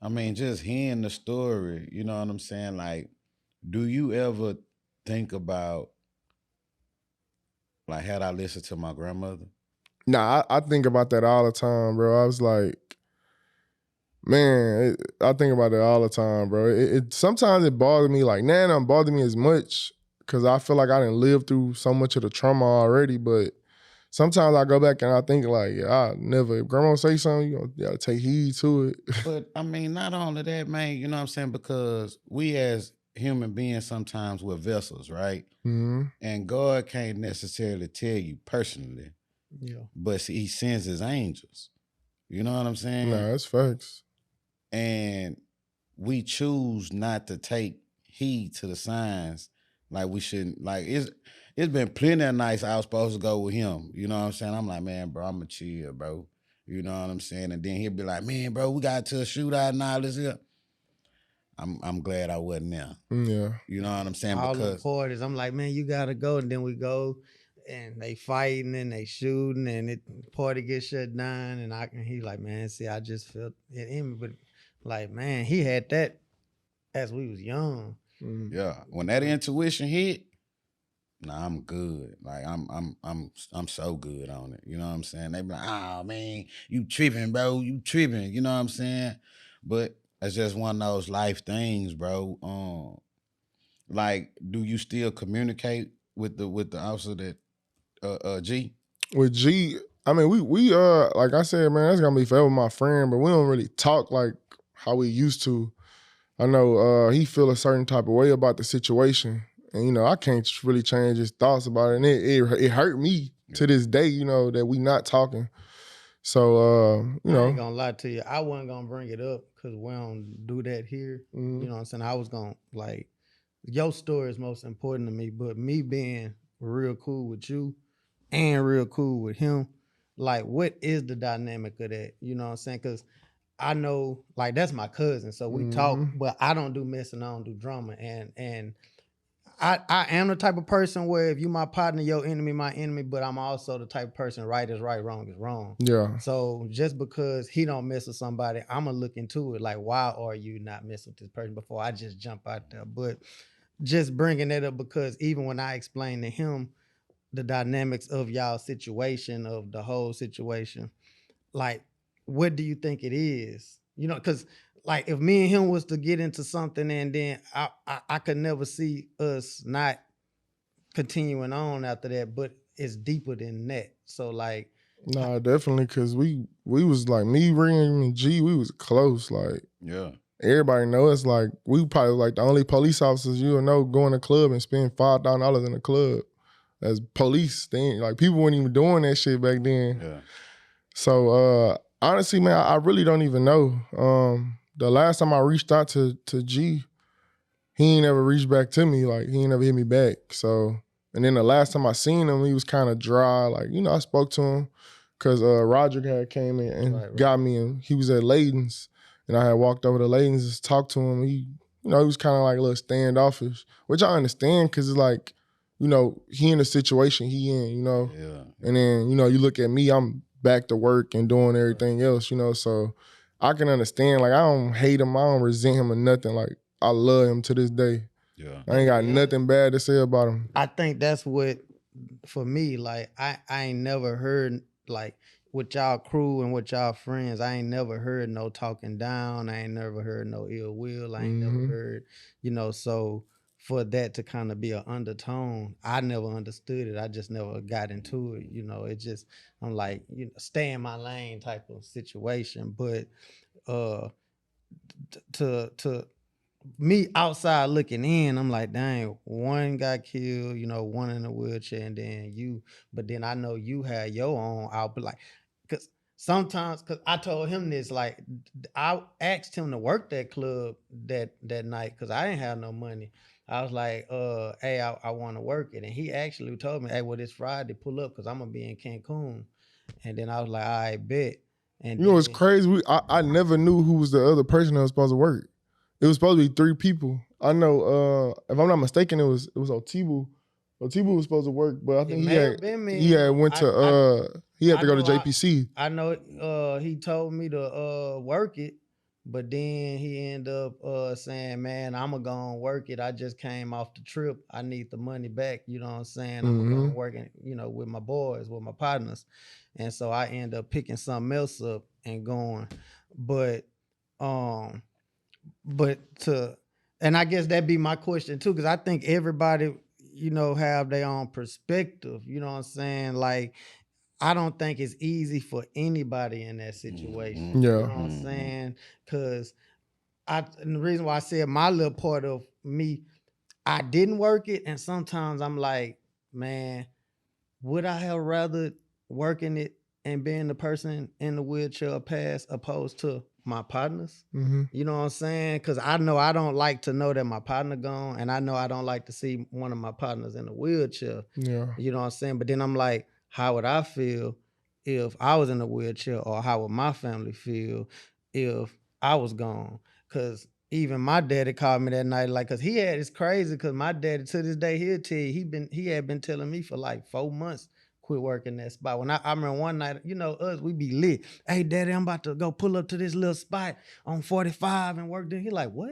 I mean, just hearing the story, you know what I'm saying? Like, do you ever think about, like, had I listened to my grandmother? Nah, I think about that all the time, bro. I was like, man, I think about that all the time, bro. It sometimes it bothers me. Like, now it don't bother me as much because I feel like I didn't live through so much of the trauma already. But sometimes I go back and I think like, I never, if grandma say something, you gotta take heed to it. But I mean, not only that, man, you know what I'm saying? Because we as human beings sometimes we're vessels, right? Mm-hmm. And God can't necessarily tell you personally. Yeah. But he sends his angels. You know what I'm saying? Nah, that's facts. And we choose not to take heed to the signs like we shouldn't. Like it's been plenty of nights I was supposed to go with him. You know what I'm saying? I'm like, man, bro, I'ma chill, bro. You know what I'm saying? And then he'll be like, man, bro, we got to a shootout and all this here. I'm glad I wasn't there. Yeah. You know what I'm saying? All because the parties, I'm like, man, you gotta go. And then we go and they fighting and they shooting and the party gets shut down. And he like, man, see, I just felt it in me. But like, man, he had that as we was young. Mm-hmm. yeah, when that intuition hit, nah, I'm good. Like I'm so good on it. You know what I'm saying? They be like, oh man, you tripping, bro. You tripping. You know what I'm saying? But it's just one of those life things, bro. Like, do you still communicate with the officer that G? With G, I mean, we like I said, man, that's gonna be forever my friend, but we don't really talk like how we used to. I know he feel a certain type of way about the situation, and I can't really change his thoughts about it. And it hurt me to this day, that we not talking. So I ain't gonna lie to you, I wasn't gonna bring it up because we don't do that here. Mm-hmm. You know what I'm saying? I was gonna like, your story is most important to me, but me being real cool with you and real cool with him, like, what is the dynamic of that? You know what I'm saying? Because I know, like, that's my cousin, so we talk, but I don't do messing, I don't do drama, and I am the type of person where if you my partner, your enemy, my enemy, but I'm also the type of person, right is right, wrong is wrong. Yeah. So just because he don't mess with somebody, I'm gonna look into it, like, why are you not messing with this person before I just jump out there? But just bringing that up because even when I explained to him the dynamics of y'all situation, of the whole situation, like, what do you think it is? Because like if me and him was to get into something and then I could never see us not continuing on after that, but it's deeper than that. So like, nah, definitely, because we was like, me, Reem, and G, we was close. Like, Yeah. everybody know us. Like, we probably like the only police officers you will know go in the club and spend $5,000 in the club as police. Like, people weren't even doing that shit back then. Yeah. So honestly, man, I really don't even know. The last time I reached out to G, he ain't ever reached back to me. Like, he ain't never hit me back. So, and then the last time I seen him, he was kind of dry. Like, I spoke to him because Roger had came in and got me, and he was at Layden's, and I had walked over to Layden's to talk to him. He, he was kind of like a little standoffish, which I understand because it's like, he in the situation he in, Yeah. And then, you look at me, I'm back to work and doing everything else, you know. So I can understand. Like, I don't hate him, I don't resent him or nothing. Like, I love him to this day. Yeah. I ain't got nothing bad to say about him. I think that's what, for me, like I ain't never heard, like, with y'all crew and with y'all friends, I ain't never heard no talking down. I ain't never heard no ill will. I ain't never heard, you know, so for that to kind of be an undertone, I never understood it. I just never got into it. You know, it just, I'm like, you know, stay in my lane type of situation. But to me outside looking in, I'm like, dang, one got killed, you know, one in a wheelchair, and then you. But then I know you had your own output, like, cause sometimes, cause I told him this, like, I asked him to work that club that night, cause I didn't have no money. I was like, hey, I want to work it, and he actually told me, hey, well, this Friday, pull up, cause I'm gonna be in Cancun, and then I was like, I bet, and You know, it's then crazy. I never knew who was the other person that was supposed to work. It was supposed to be 3 people. I know, if I'm not mistaken, it was Otibu. Otibu was supposed to work, but I think may have been me. he had went to he had to go to JPC. I know he told me to work it, but then he ended up saying, man, I'ma go and work it. I just came off the trip. I need the money back. You know what I'm saying? I'ma go and work it, you know, with my boys, with my partners. And so I end up picking something else up and going. But and I guess that'd be my question too, because I think everybody, you know, have their own perspective. You know what I'm saying? Like, I don't think it's easy for anybody in that situation. Yeah. You know what I'm saying? Because and the reason why I said my little part of me, I didn't work it, and sometimes I'm like, man, would I have rather working it and being the person in the wheelchair past opposed to my partners? You know what I'm saying? Because I know I don't like to know that my partner gone, and I know I don't like to see one of my partners in a wheelchair. Yeah. You know what I'm saying? But then I'm like, how would I feel if I was in a wheelchair, or how would my family feel if I was gone? Because even my daddy called me that night, like, cause it's crazy, cause my daddy to this day, he'll tell you, he had been telling me for like 4 months, quit working that spot. When I remember one night, you know, we be lit. Hey, daddy, I'm about to go pull up to this little spot on 45 and work there. He like, what?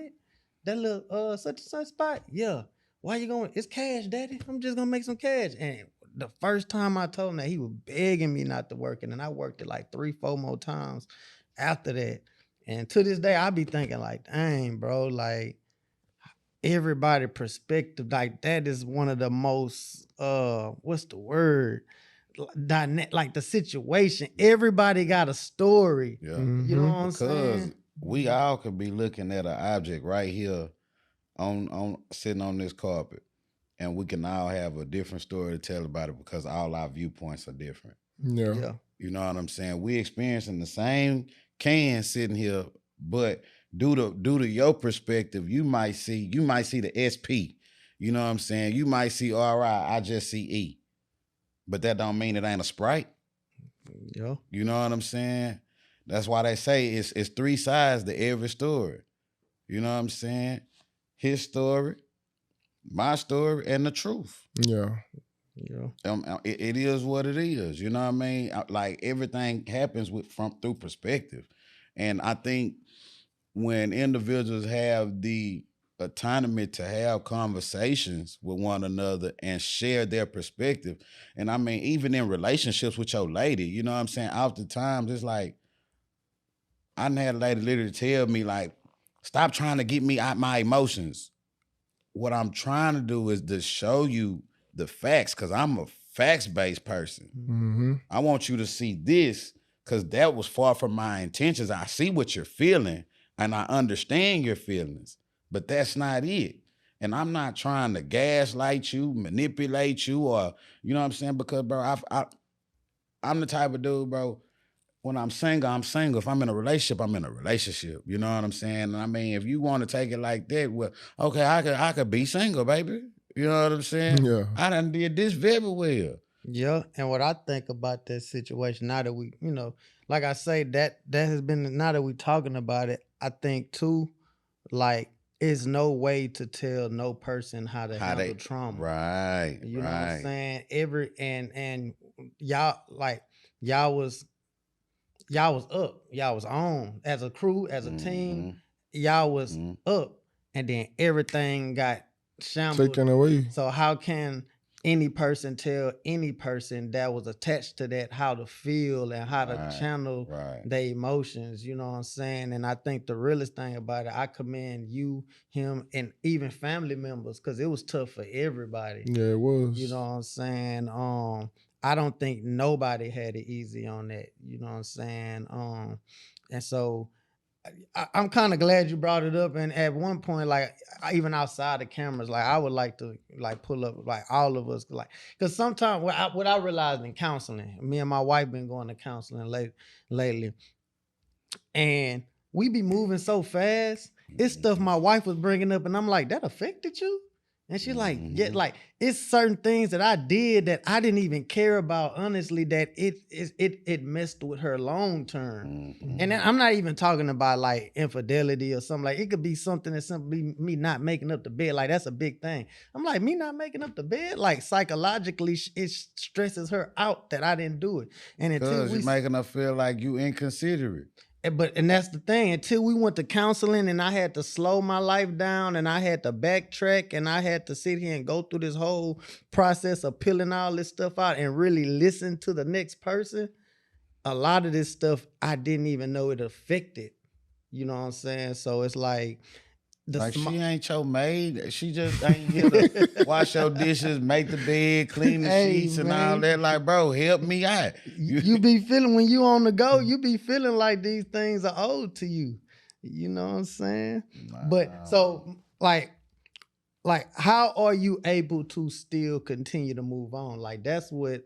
That little such and such spot? Yeah. Why you going? It's cash, daddy. I'm just gonna make some cash. And the first time I told him that, he was begging me not to work it, and I worked it like 3-4 more times after that. And to this day, I be thinking like, dang, bro, like, everybody perspective, like, that is one of the most what's the word? Like, the situation. Everybody got a story. Yeah. You know what I'm Because saying? we all could be looking at an object right here on sitting on this carpet, and we can all have a different story to tell about it because all our viewpoints are different. Yeah. You know what I'm saying? We experiencing the same can sitting here, but due to your perspective, you might see the SP. You know what I'm saying? You might see RI, I just see E. But that don't mean it ain't a Sprite. Yeah. You know what I'm saying? That's why they say it's 3 sides to every story. You know what I'm saying? His story, my story, and the truth. Yeah. It is what it is. You know what I mean? Like, everything happens through perspective. And I think when individuals have the autonomy to have conversations with one another and share their perspective, and I mean, even in relationships with your lady, you know what I'm saying? Oftentimes, it's like, I done had a lady literally tell me, like, stop trying to get me out my emotions. What I'm trying to do is to show you the facts, because I'm a facts-based person. I want you to see this, because that was far from my intentions. I see what you're feeling, and I understand your feelings, but that's not it. And I'm not trying to gaslight you, manipulate you, or, you know what I'm saying? Because, bro, I'm the type of dude, bro, when I'm single, I'm single. If I'm in a relationship, I'm in a relationship. You know what I'm saying? And I mean, if you want to take it like that, well, okay, I could be single, baby. You know what I'm saying? Yeah. I done did this very well. Yeah, and what I think about that situation, now that we, you know, like I say, that has been, now that we talking about it, I think too, like, it's no way to tell no person how to handle trauma. Right. You know what I'm saying? And y'all, like, y'all was y'all was up, y'all was on as a crew, as a team, y'all was up, and then everything got shambled. Taken away. So how can any person tell any person that was attached to that how to feel and how to channel their emotions? You know what I'm saying? And I think the realest thing about it, I commend you, him, and even family members, because it was tough for everybody. Yeah, it was. You know what I'm saying? I don't think nobody had it easy on that. You know what I'm saying? And so I'm kind of glad you brought it up. And at one point, like even outside the cameras, like I would like to like pull up like all of us, like because sometimes what I realized in counseling, me and my wife been going to counseling lately, and we be moving so fast. It's stuff my wife was bringing up, and I'm like, that affected you? And she's like, yeah, like it's certain things that I did that I didn't even care about, honestly, that it messed with her long term. And then I'm not even talking about like infidelity or something. Like it could be something that's simply me not making up the bed. Like that's a big thing. I'm like, me not making up the bed, like psychologically, it stresses her out that I didn't do it. And until you're making her feel like you inconsiderate. And that's the thing, until we went to counseling and I had to slow my life down and I had to backtrack and I had to sit here and go through this whole process of peeling all this stuff out and really listen to the next person, a lot of this stuff I didn't even know it affected. You know what I'm saying? So it's like... she ain't your maid. She just ain't here to wash your dishes, make the bed, clean the sheets and all that. Like, bro, help me out. You be feeling, when you on the go, you be feeling like these things are owed to you. You know what I'm saying? Wow. But so like how are you able to still continue to move on? Like that's what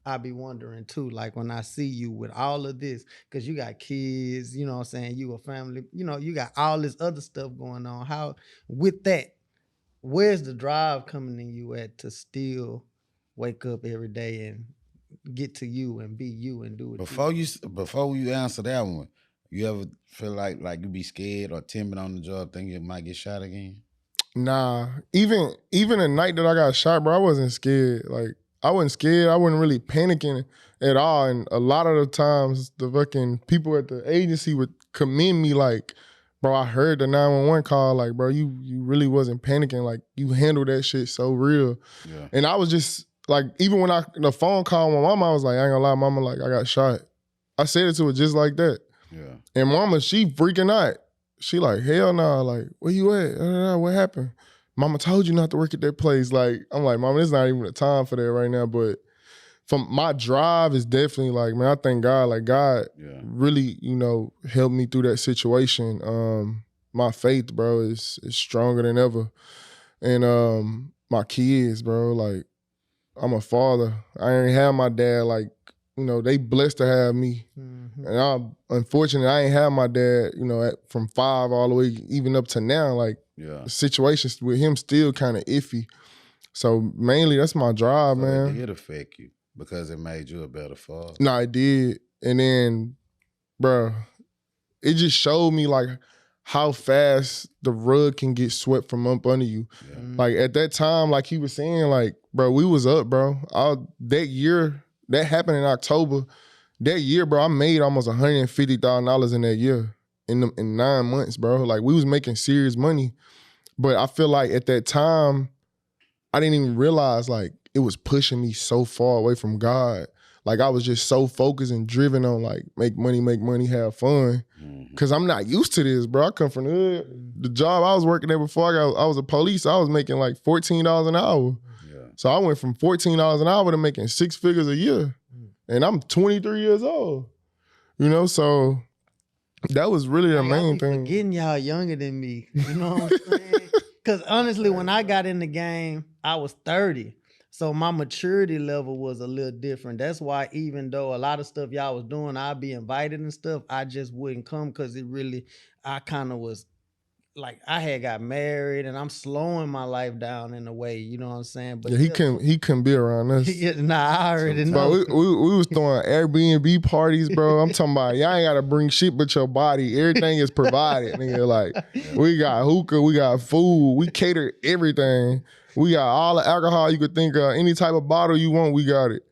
I be wondering too, like when I see you with all of this, because you got kids, you know what I'm saying, you a family, you know, you got all this other stuff going on. How, with that, where's the drive coming in you at to still wake up every day and get to you and be you and do it? Before you answer that one, you ever feel like you be scared or timid on the job, think you might get shot again? Nah, even the night that I got shot, bro, I wasn't scared. Like, I wasn't scared. I wasn't really panicking at all. And a lot of the times, the fucking people at the agency would commend me like, bro, I heard the 911 call. Like, bro, you really wasn't panicking. Like, you handled that shit so real. Yeah. And I was just, like, even when the phone call my mama, I was like, I ain't gonna lie, mama, like, I got shot. I said it to her just like that. Yeah. And mama, she freaking out. She like, hell nah, like, where you at? What happened? Mama told you not to work at that place. Like, I'm like, Mama, there's not even the time for that right now. But from my drive is definitely like, man, I thank God. Like, God really, you know, helped me through that situation. My faith, bro, is stronger than ever. And my kids, bro, like, I'm a father. I ain't have my dad, like, you know, they blessed to have me. Mm-hmm. And unfortunately, I ain't have my dad, you know, from 5 all the way even up to now. Like, the situations with him still kind of iffy. So mainly that's my drive, man. It did affect you because it made you a better father. No, it did. And then, bro, it just showed me like how fast the rug can get swept from up under you. Yeah. Like at that time, like he was saying, like, bro, we was up, bro. That year, that happened in October. That year, bro, I made almost $150,000 in that year. In 9 months, bro. Like, we was making serious money. But I feel like at that time, I didn't even realize, like, it was pushing me so far away from God. Like, I was just so focused and driven on, like, make money, have fun. Because I'm not used to this, bro. I come from the hood. The job I was working at before I was a police, I was making, like, $14 an hour. Yeah. So I went from $14 an hour to making 6 figures a year. And I'm 23 years old. You know, so... that was really the main thing. Forgetting y'all younger than me. You know what I'm saying? Because honestly, when I got in the game, I was 30. So my maturity level was a little different. That's why even though a lot of stuff y'all was doing, I'd be invited and stuff, I just wouldn't come because I kind of was like, I had got married and I'm slowing my life down in a way, you know what I'm saying? But yeah, he couldn't be around us. I already know. But we was throwing Airbnb parties, bro. I'm talking about, y'all ain't got to bring shit but your body. Everything is provided, nigga. Like, we got hookah, we got food, we cater everything. We got all the alcohol you could think of. Any type of bottle you want, we got it.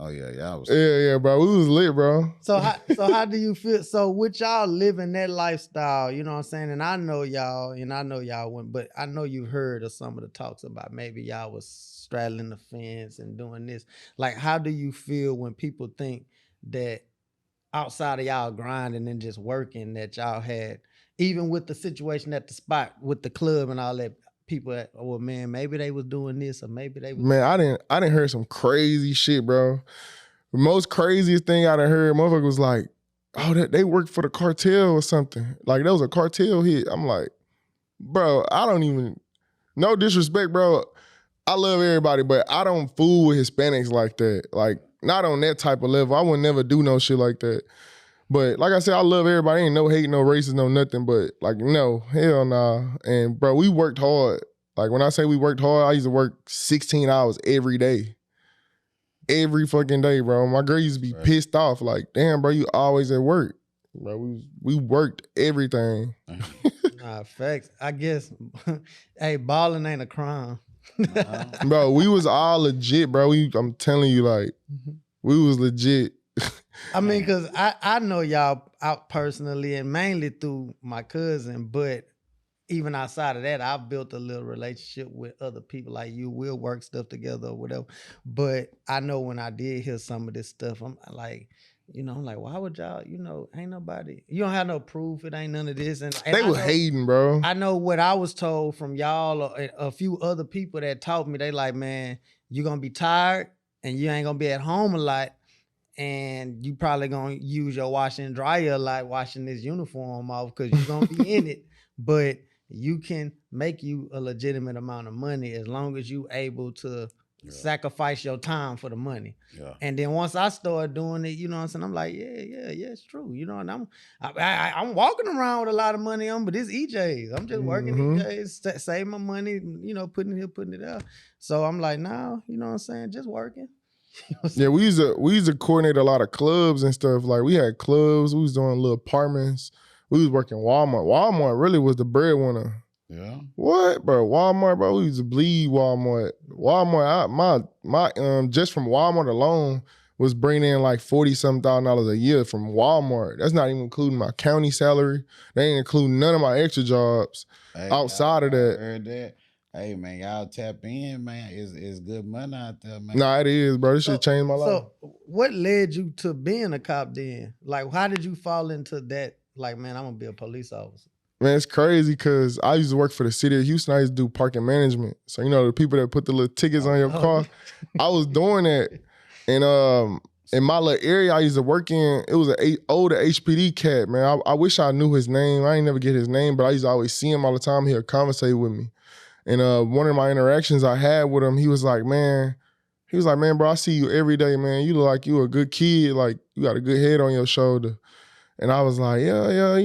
Oh yeah, y'all was. Yeah, bro. We was lit, bro. So how do you feel? So with y'all living that lifestyle, you know what I'm saying? And I know y'all went, but I know you've heard of some of the talks about maybe y'all was straddling the fence and doing this. Like, how do you feel when people think that outside of y'all grinding and just working that y'all had, even with the situation at the spot with the club and all that, people that, oh man, maybe they was doing this or maybe they was. Man, I didn't hear some crazy shit, bro. The most craziest thing I done heard, motherfucker was like, oh, that they worked for the cartel or something. Like, that was a cartel hit. I'm like, bro, I don't even, no disrespect, bro. I love everybody, but I don't fool with Hispanics like that. Like, not on that type of level. I would never do no shit like that. But like I said, I love everybody. Ain't no hate, no racist, no nothing. But like, no, hell nah. And bro, we worked hard. Like, when I say we worked hard, I used to work 16 hours every day. Every fucking day, bro. My girl used to be pissed off. Like, damn, bro, you always at work. Bro, we worked everything. Nah, facts. I guess, hey, balling ain't a crime. Bro, we was all legit, bro. I'm telling you, like, we was legit. I mean, because I know y'all out personally and mainly through my cousin, but even outside of that, I've built a little relationship with other people like you. We'll work stuff together or whatever. But I know when I did hear some of this stuff, I'm like, I'm like, why would y'all, ain't nobody, you don't have no proof, it ain't none of this. And they was hating, bro. I know what I was told from y'all or a few other people that taught me, they like, man, you're going to be tired and you ain't going to be at home a lot. And you probably going to use your washer and dryer a lot, washing this uniform off because you're going to be in it. But you can make you a legitimate amount of money as long as you able to sacrifice your time for the money. Yeah. And then once I started doing it, you know what I'm saying? I'm like, yeah, it's true. And I'm walking around with a lot of money on, but it's EJs. I'm just working EJs, save my money, putting it here, putting it out. So I'm like, nah, you know what I'm saying? Just working. Yeah, we used to coordinate a lot of clubs and stuff. Like, we had clubs, we was doing little apartments. We was working Walmart. Walmart really was the breadwinner. Yeah. What, bro? Walmart, bro. We used to bleed Walmart. Walmart, my just from Walmart alone was bringing in like $40,000 a year from Walmart. That's not even including my county salary. They ain't including none of my extra jobs outside of that. I heard that. Hey man, y'all tap in, man. It's good money out there, man. Nah, it is, bro. This shit changed my life. So what led you to being a cop then? Like, how did you fall into that? Like, man, I'm gonna be a police officer. Man, it's crazy because I used to work for the city of Houston. I used to do parking management. So, the people that put the little tickets on your car, I was doing that. And in my little area I used to work in, it was an older HPD cat, man. I wish I knew his name. I ain't never get his name, but I used to always see him all the time. He'd conversate with me. And one of my interactions I had with him, he was like, man, bro, I see you every day, man. You look like you a good kid. Like, you got a good head on your shoulder. And I was like, yeah,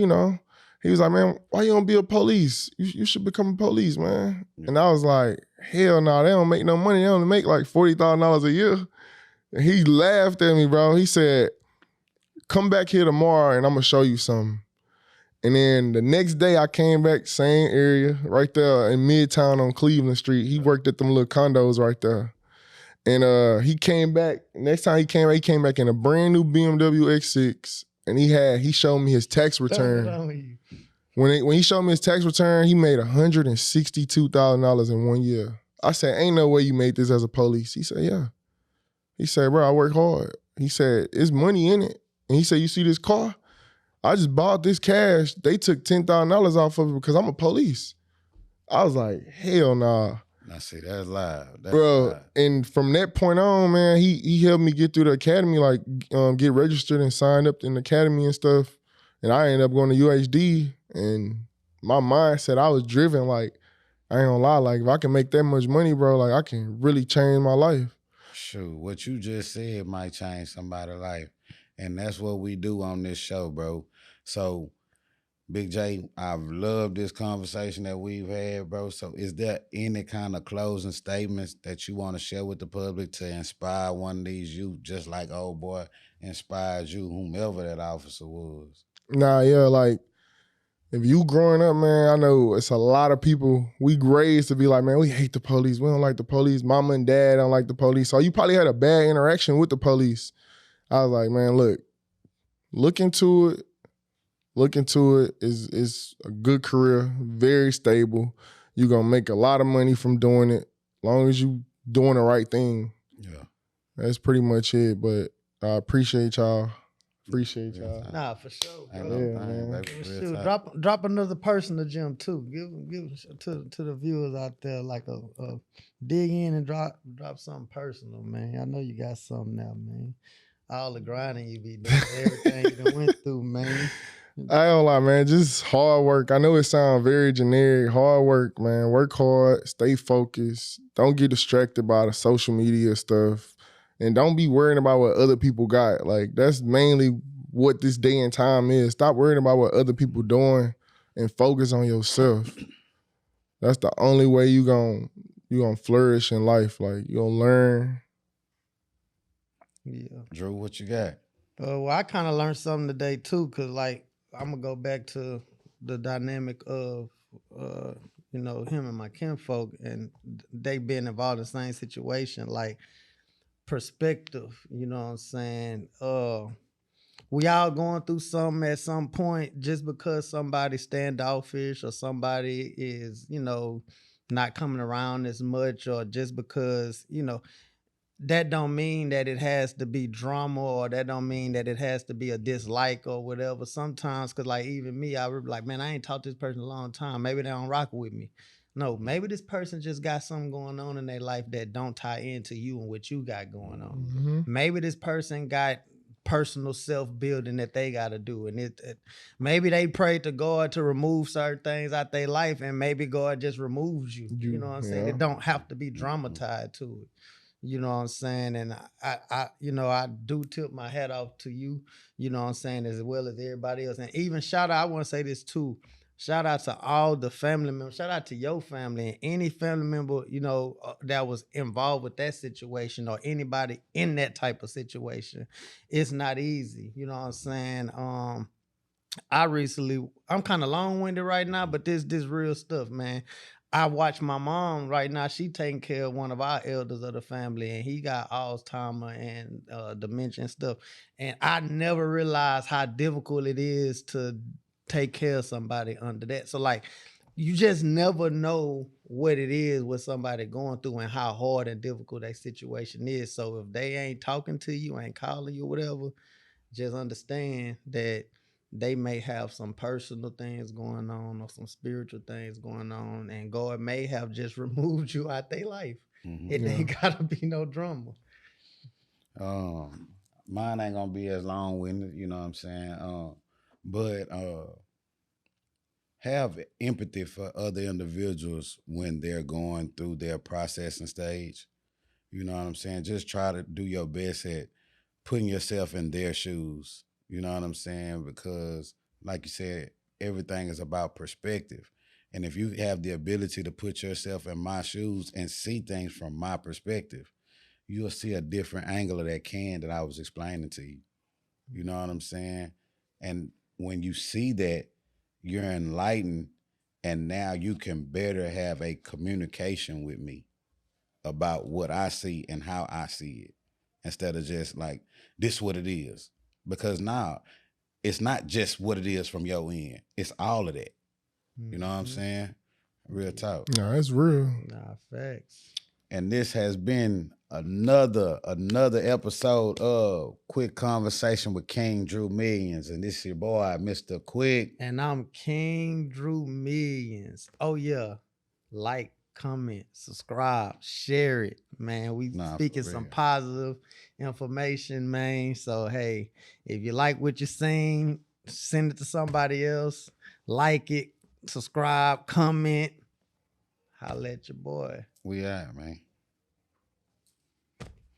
He was like, man, why you don't be a police? You should become a police, man. Yeah. And I was like, hell no, they don't make no money. They only make like $40,000 a year. And he laughed at me, bro. He said, come back here tomorrow and I'm going to show you something. And then the next day I came back, same area, right there in Midtown on Cleveland Street. He worked at them little condos right there. And he came back, next time he came back in a brand new BMW X6. And he showed me his tax return. When he showed me his tax return, he made $162,000 in 1 year. I said, ain't no way you made this as a police. He said, yeah. He said, bro, I work hard. He said, there's money in it. And he said, you see this car? I just bought this cash. They took $10,000 off of it because I'm a police. I was like, hell nah. I see, that's live. Bro, live. And from that point on, man, he helped me get through the academy, like get registered and signed up in the academy and stuff. And I ended up going to UHD, and my mindset, I was driven, like, I ain't gonna lie, like, if I can make that much money, bro, like, I can really change my life. Shoot, what you just said might change somebody's life. And that's what we do on this show, bro. So, Big J, I've loved this conversation that we've had, bro. So is there any kind of closing statements that you want to share with the public to inspire one of these youth, just like old boy inspired you, whomever that officer was? Nah, yeah, like, if you growing up, man, I know it's a lot of people, we raised to be like, man, we hate the police. We don't like the police. Mama and dad don't like the police. So you probably had a bad interaction with the police. I was like, man, look into it. Look into it. It's a good career, very stable. You're going to make a lot of money from doing it, as long as you doing the right thing. Yeah. That's pretty much it. But I appreciate y'all. Appreciate y'all. Nah, for sure, Ain't bro. no Yeah, thing, man. baby. Real Shoot, talk. drop another person to Jim too. Give to the viewers out there like a dig in and drop something personal, man. I know you got something now, man. All the grinding you be doing, everything you done went through, man. I don't lie, man. Just hard work. I know it sounds very generic. Hard work, man. Work hard. Stay focused. Don't get distracted by the social media stuff. And don't be worrying about what other people got. Like, that's mainly what this day and time is. Stop worrying about what other people doing and focus on yourself. That's the only way you gonna flourish in life. Like, you gonna learn. Yeah. Drew, what you got? Well, I kind of learned something today too, cause like I'm gonna go back to the dynamic of you know, him and my kinfolk, and they being involved in the same situation. Like, perspective, you know what I'm saying? We all going through something at some point. Just because somebody standoffish or somebody is, you know, not coming around as much, or just because, you know, that don't mean that it has to be drama, or that don't mean that it has to be a dislike or whatever. Sometimes, cause like even me, I would be like, man, I ain't talked to this person a long time. Maybe they don't rock with me. No, maybe this person just got something going on in their life that don't tie into you and what you got going on. Mm-hmm. Maybe this person got personal self-building that they got to do, and maybe they prayed to God to remove certain things out their life, and maybe God just removes you. You know what I'm saying? Yeah. It don't have to be dramatized to it. You know what I'm saying? And I you know, I do tip my hat off to you, you know what I'm saying, as well as everybody else. And even shout out, I want to say this too. Shout out to all the family members. Shout out to your family and any family member, you know, that was involved with that situation, or anybody in that type of situation. It's not easy. You know what I'm saying? I'm kind of long-winded right now, but this real stuff, man. I watch my mom right now. She taking care of one of our elders of the family, and he got Alzheimer and dementia and stuff. And I never realized how difficult it is to take care of somebody under that. So like, you just never know what it is with somebody going through and how hard and difficult that situation is. So if they ain't talking to you, ain't calling you, whatever, just understand that they may have some personal things going on or some spiritual things going on, and God may have just removed you out their life. Mhm. It ain't gotta be no drama. Mine ain't gonna be as long-winded, you know what I'm saying? But have empathy for other individuals when they're going through their processing stage. You know what I'm saying? Just try to do your best at putting yourself in their shoes. You know what I'm saying? Because, like you said, everything is about perspective. And if you have the ability to put yourself in my shoes and see things from my perspective, you'll see a different angle of that can that I was explaining to you. You know what I'm saying? And when you see that, you're enlightened, and now you can better have a communication with me about what I see and how I see it, instead of just like, this what it is. Because now it's not just what it is from your end. It's all of that. You know what I'm saying? Real talk. No, it's real. Nah, facts. And this has been another episode of Quick Conversation with King Drew Millions. And this is your boy, Mr. Quick. And I'm King Drew Millions. Oh yeah. Like, comment, subscribe, share it, man. We speaking some positive information, man. So hey, if you like what you seen, send it to somebody else. Like it, subscribe, comment. Holla at your boy. We are, man.